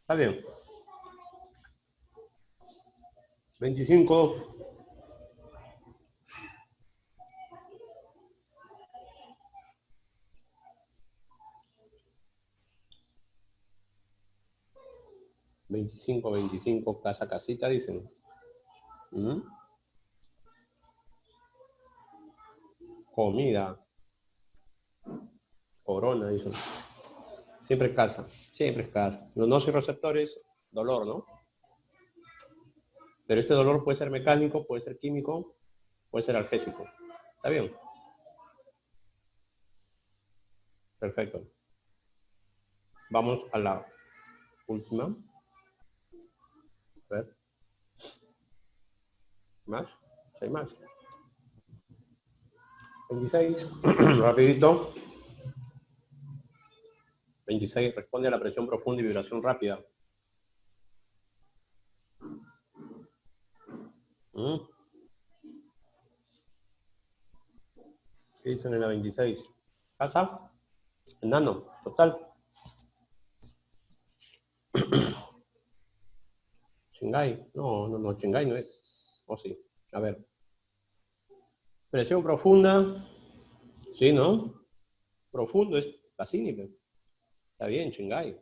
Está bien. 25. $25, casa, casita, dicen. Comida. Corona, dicen. Siempre es casa. Siempre es casa. Los nociceptores, dolor, ¿no? Pero este dolor puede ser mecánico, puede ser químico, puede ser analgésico. ¿Está bien? Perfecto. Vamos a la última. A ver. ¿Más? ¿Hay más? 26. Rapidito. 26. Responde a la presión profunda y vibración rápida. ¿Qué dicen en la 26? ¿Casa? Enano, total. Shanghái. No, Shanghái no es. O sí. A ver. Presión profunda. Sí, ¿no? Profundo es Cassini. Está bien, Shanghái.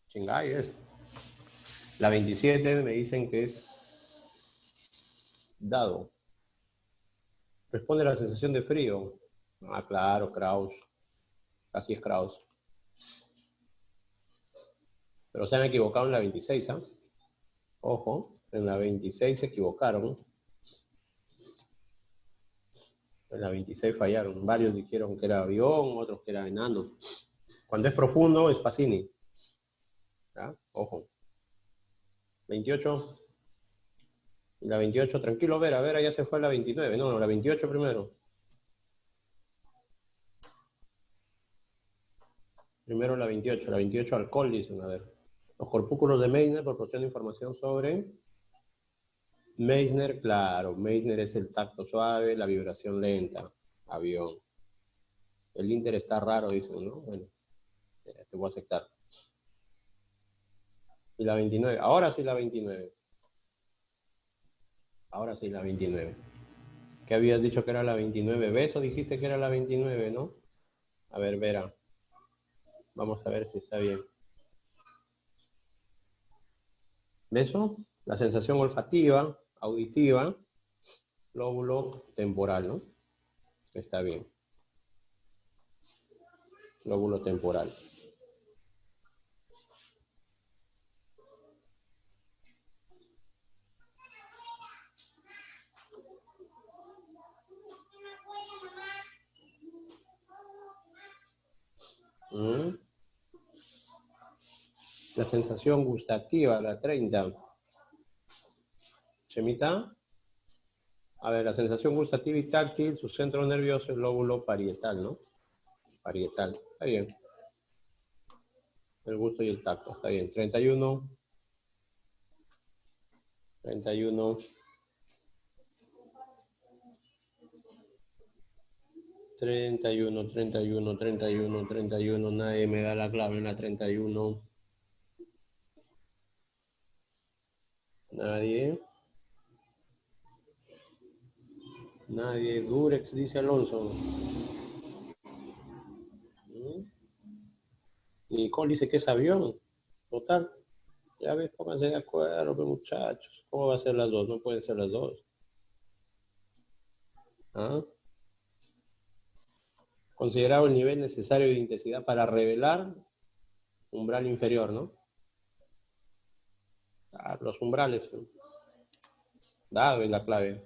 Shanghái es. La 27 me dicen que es dado. Responde a la sensación de frío. Ah, claro, Krauss. Casi es Krauss. Pero se han equivocado en la 26, ¿ah? Ojo, en la 26 se equivocaron. En la 26 fallaron. Varios dijeron que era avión, otros que era enano. Cuando es profundo es Pacini. ¿Ya? Ojo. 28. La 28, tranquilo, Vera ya se fue a la 29. No, la 28 primero. Primero la 28 alcohol, dicen, a ver. Los corpúsculos de Meissner proporcionan información sobre Meissner, claro. Meissner es el tacto suave, la vibración lenta. Avión. El Inter está raro, dicen, ¿no? Bueno, te voy a aceptar. Y la 29. Ahora sí la 29. Ahora sí la 29. ¿Qué habías dicho que era la 29? ¿Ves o dijiste que era la 29, no? A ver, Vera. Vamos a ver si está bien. ¿Beso? La sensación olfativa, auditiva, lóbulo temporal, ¿no? Está bien. Lóbulo temporal. La sensación gustativa, la 30. Chemita. A ver, la sensación gustativa y táctil, su centro nervioso es el lóbulo parietal, ¿no? Parietal. Está bien. El gusto y el tacto. Está bien. 31. 31. 31. Nadie me da la clave en la 31. Nadie. Durex, dice Alonso. Nicole dice que es avión. Total. Ya ves, pónganse de acuerdo, pues, muchachos. ¿Cómo va a ser las dos? No pueden ser las dos. ¿Ah? Considerado el nivel necesario de intensidad para revelar umbral inferior, ¿no? Ah, los umbrales. Dado es la clave.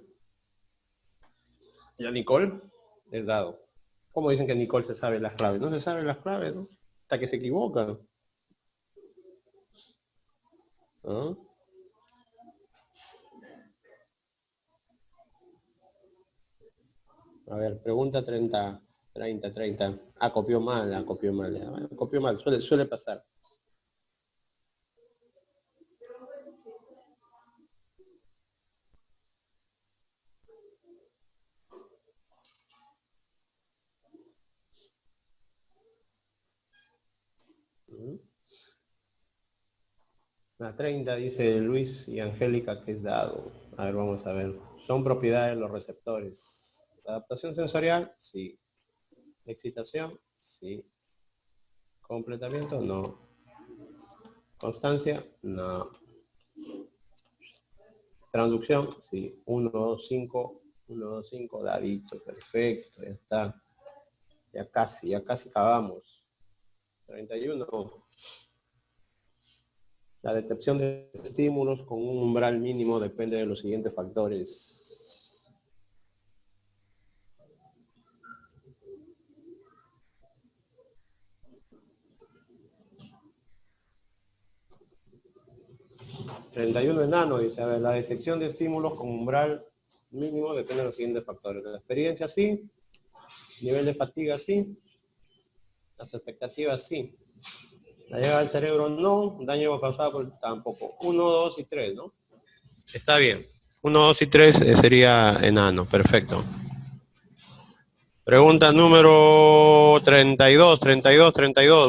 ¿Ya Nicole? Es dado. ¿Cómo dicen que Nicole se sabe las claves? No se sabe las claves, ¿no? Hasta que se equivocan. ¿Ah? A ver, pregunta 30. Ah, copió mal, copió mal. Copió mal, suele pasar. La 30 dice Luis y Angélica que es dado. A ver, vamos a ver. Son propiedades de los receptores. Adaptación sensorial, sí. Excitación, sí. Completamiento, no. Constancia, no. Transducción, sí. 1, 2, 5. 1, 2, 5, dadito, perfecto, ya está. Ya casi acabamos. 31. La detección de estímulos con un umbral mínimo depende de los siguientes factores. 31 enano, dice, a ver, la detección de estímulos con umbral mínimo depende de los siguientes factores. La experiencia sí, nivel de fatiga sí, las expectativas sí. La llegada al cerebro no, daño causado por tampoco. 1, 2 y 3, ¿no? Está bien. 1, 2 y 3 sería enano, perfecto. Pregunta número 32.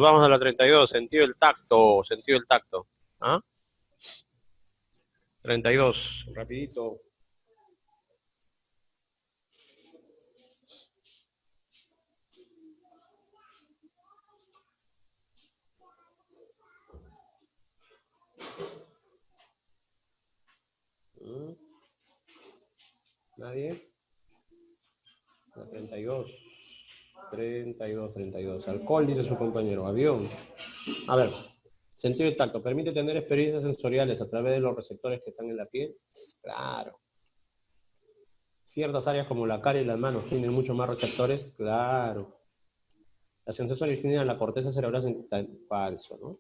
Vamos a la 32. Sentido del tacto. ¿Ah? 32. Rapidito. ¿Nadie? La 32. 32. Alcohol, dice su compañero. Avión. A ver. Sentido del tacto. ¿Permite tener experiencias sensoriales a través de los receptores que están en la piel? Claro. Ciertas áreas como la cara y las manos tienen mucho más receptores. Claro. La sensación origina en la corteza cerebral. Falso, ¿no?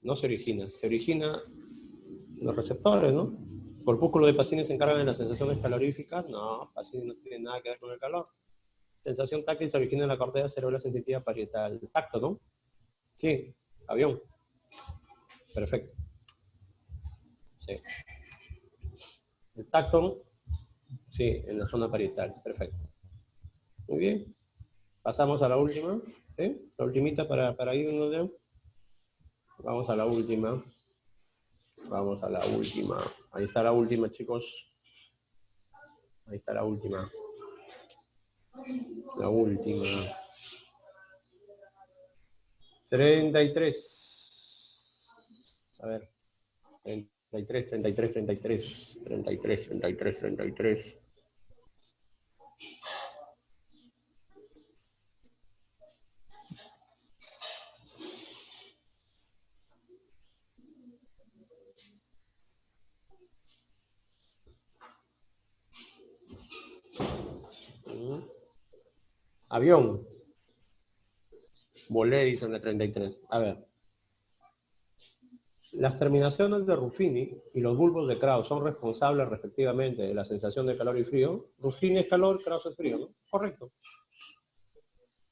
No se origina. Se origina los receptores, ¿no? Corpúsculo de Pacini se encargan de las sensaciones caloríficas. No, Pacini no tiene nada que ver con el calor. Sensación táctil se origina en la corteza cerebral sensitiva parietal. Tacto, ¿no? Sí, avión. Perfecto. Sí. El tacto, sí, en la zona parietal. Perfecto. Muy bien. Pasamos a la última. ¿Sí? La ultimita para irnos ya. Vamos a la última. Vamos a la última. Ahí está la última, chicos. Ahí está la última. La última. 33. A ver. 33. Avión. Volé, dice en la 33. A ver. Las terminaciones de Ruffini y los bulbos de Krauss son responsables respectivamente de la sensación de calor y frío. Ruffini es calor, Krauss es frío, ¿no? Correcto.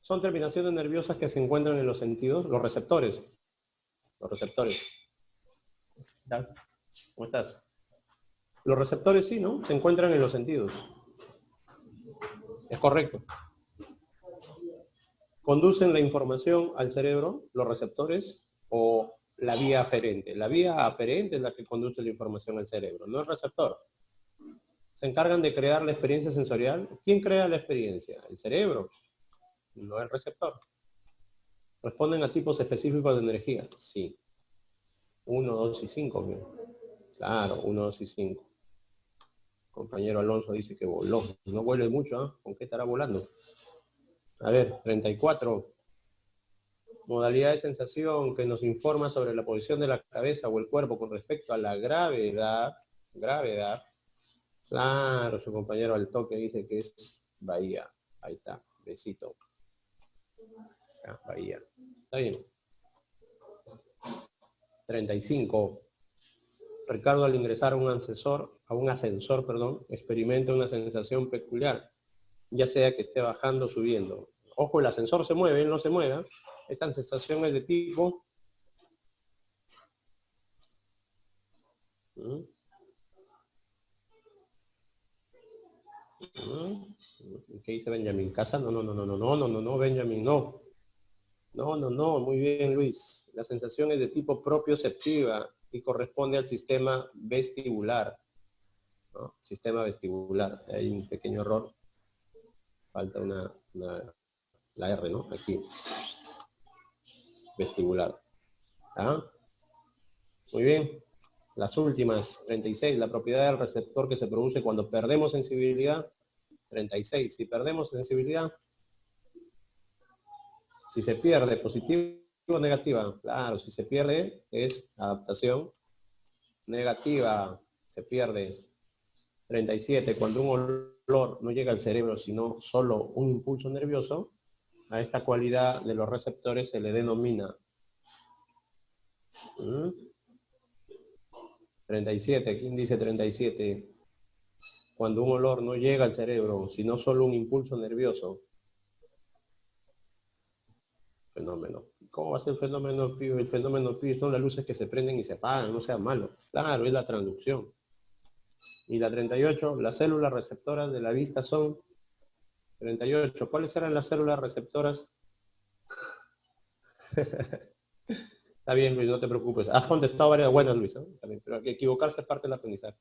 Son terminaciones nerviosas que se encuentran en los sentidos, los receptores. Los receptores. ¿Cómo estás? Los receptores sí, ¿no? Se encuentran en los sentidos. Es correcto. Conducen la información al cerebro, los receptores, o la vía aferente. La vía aferente es la que conduce la información al cerebro, no el receptor. Se encargan de crear la experiencia sensorial. ¿Quién crea la experiencia? El cerebro, no el receptor. ¿Responden a tipos específicos de energía? Sí. 1, 2 y 5. Claro, 1, 2 y 5. Compañero Alonso dice que voló. No vuele mucho, ¿eh? ¿Con qué estará volando? A ver, 34. Modalidad de sensación que nos informa sobre la posición de la cabeza o el cuerpo con respecto a la gravedad. Gravedad. Claro, su compañero al toque dice que es Bahía. Ahí está, besito. Ah, Bahía. Está bien. 35. Ricardo al ingresar a un ascensor, experimenta una sensación peculiar, ya sea que esté bajando o subiendo. Ojo, el ascensor se mueve, él no se mueve. Esta sensación es de tipo... ¿Qué dice Benjamín? ¿Casa? No, Benjamín, no. No, muy bien, Luis. La sensación es de tipo propioceptiva y corresponde al sistema vestibular, ¿no? Sistema vestibular. Hay un pequeño error. Falta la R, ¿no? Aquí. Vestibular. ¿Ah? Muy bien. Las últimas, 36. La propiedad del receptor que se produce cuando perdemos sensibilidad. 36. Si perdemos sensibilidad, si se pierde, positivo o negativa. Claro, si se pierde es adaptación. Negativa, se pierde. 37. Cuando un olor no llega al cerebro, sino solo un impulso nervioso, a esta cualidad de los receptores se le denomina 37. ¿Quién dice 37? Cuando un olor no llega al cerebro, sino solo un impulso nervioso. Fenómeno. ¿Cómo va a ser el fenómeno PIO? El fenómeno PIO son las luces que se prenden y se apagan, no sea malo. Claro, es la transducción. Y la 38, las células receptoras de la vista son 38. ¿Cuáles eran las células receptoras? Está bien, Luis, no te preocupes. Has contestado varias buenas, Luis, ¿eh? También, pero equivocarse es parte del aprendizaje.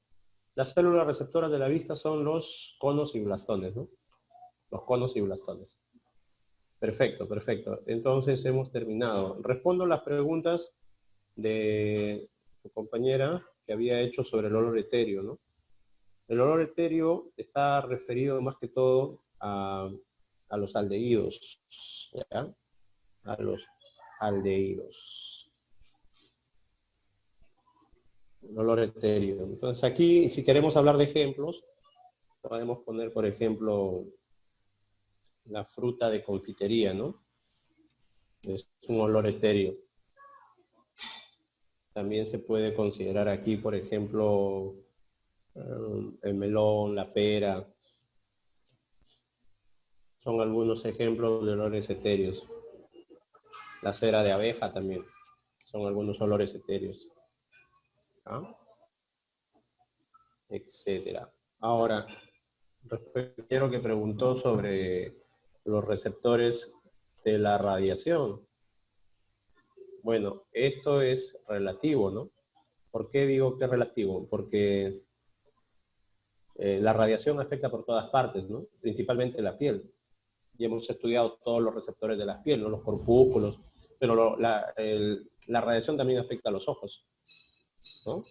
Las células receptoras de la vista son los conos y blastones, ¿no? Los conos y blastones. Perfecto, perfecto. Entonces hemos terminado. Respondo las preguntas de tu compañera que había hecho sobre el olor etéreo, ¿no? El olor etéreo está referido más que todo a los aldehídos, ¿ya? A los aldehídos. El olor etéreo. Entonces aquí, si queremos hablar de ejemplos, podemos poner, por ejemplo, la fruta de confitería, ¿no? Es un olor etéreo. También se puede considerar aquí, por ejemplo, el melón, la pera. Son algunos ejemplos de olores etéreos. La cera de abeja también. Son algunos olores etéreos. ¿Ah? Etcétera. Ahora, respecto a que preguntó sobre los receptores de la radiación. Bueno, esto es relativo, ¿no? ¿Por qué digo que es relativo? Porque la radiación afecta por todas partes, ¿no? Principalmente la piel. Y hemos estudiado todos los receptores de la piel, ¿no? Los corpúsculos, pero la radiación también afecta a los ojos, ¿no?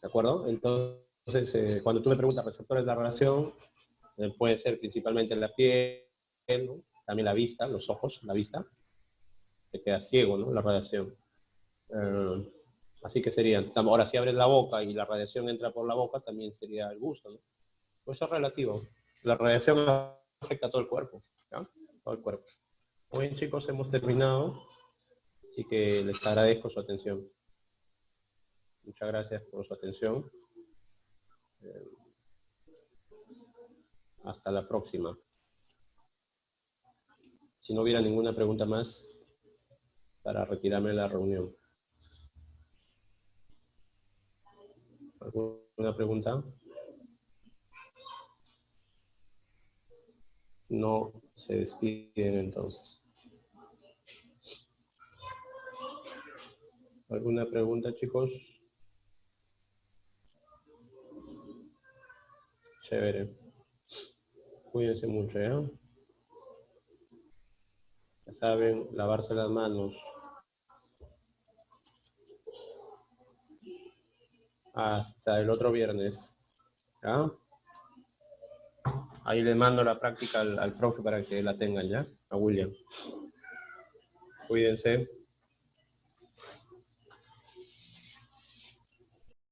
¿De acuerdo? Entonces, cuando tú me preguntas receptores de la radiación, puede ser principalmente en la piel, ¿no? También la vista, los ojos, la vista, te queda ciego, ¿no? La radiación. Así que serían, ahora si abres la boca y la radiación entra por la boca, también sería el gusto, ¿no? Pues eso es relativo. La radiación afecta a todo el cuerpo, ¿ya? Todo el cuerpo. Muy bien, chicos, hemos terminado, así que les agradezco su atención. Muchas gracias por su atención. Hasta la próxima. Si no hubiera ninguna pregunta más, para retirarme de la reunión. ¿Alguna pregunta? No se despiden entonces. ¿Alguna pregunta, chicos? Chévere. Cuídense mucho, ¿ya? Ya saben, lavarse las manos. hasta el otro viernes. ¿Ya? Ahí le mando la práctica al profe para que la tengan, ¿ya? A William. Cuídense.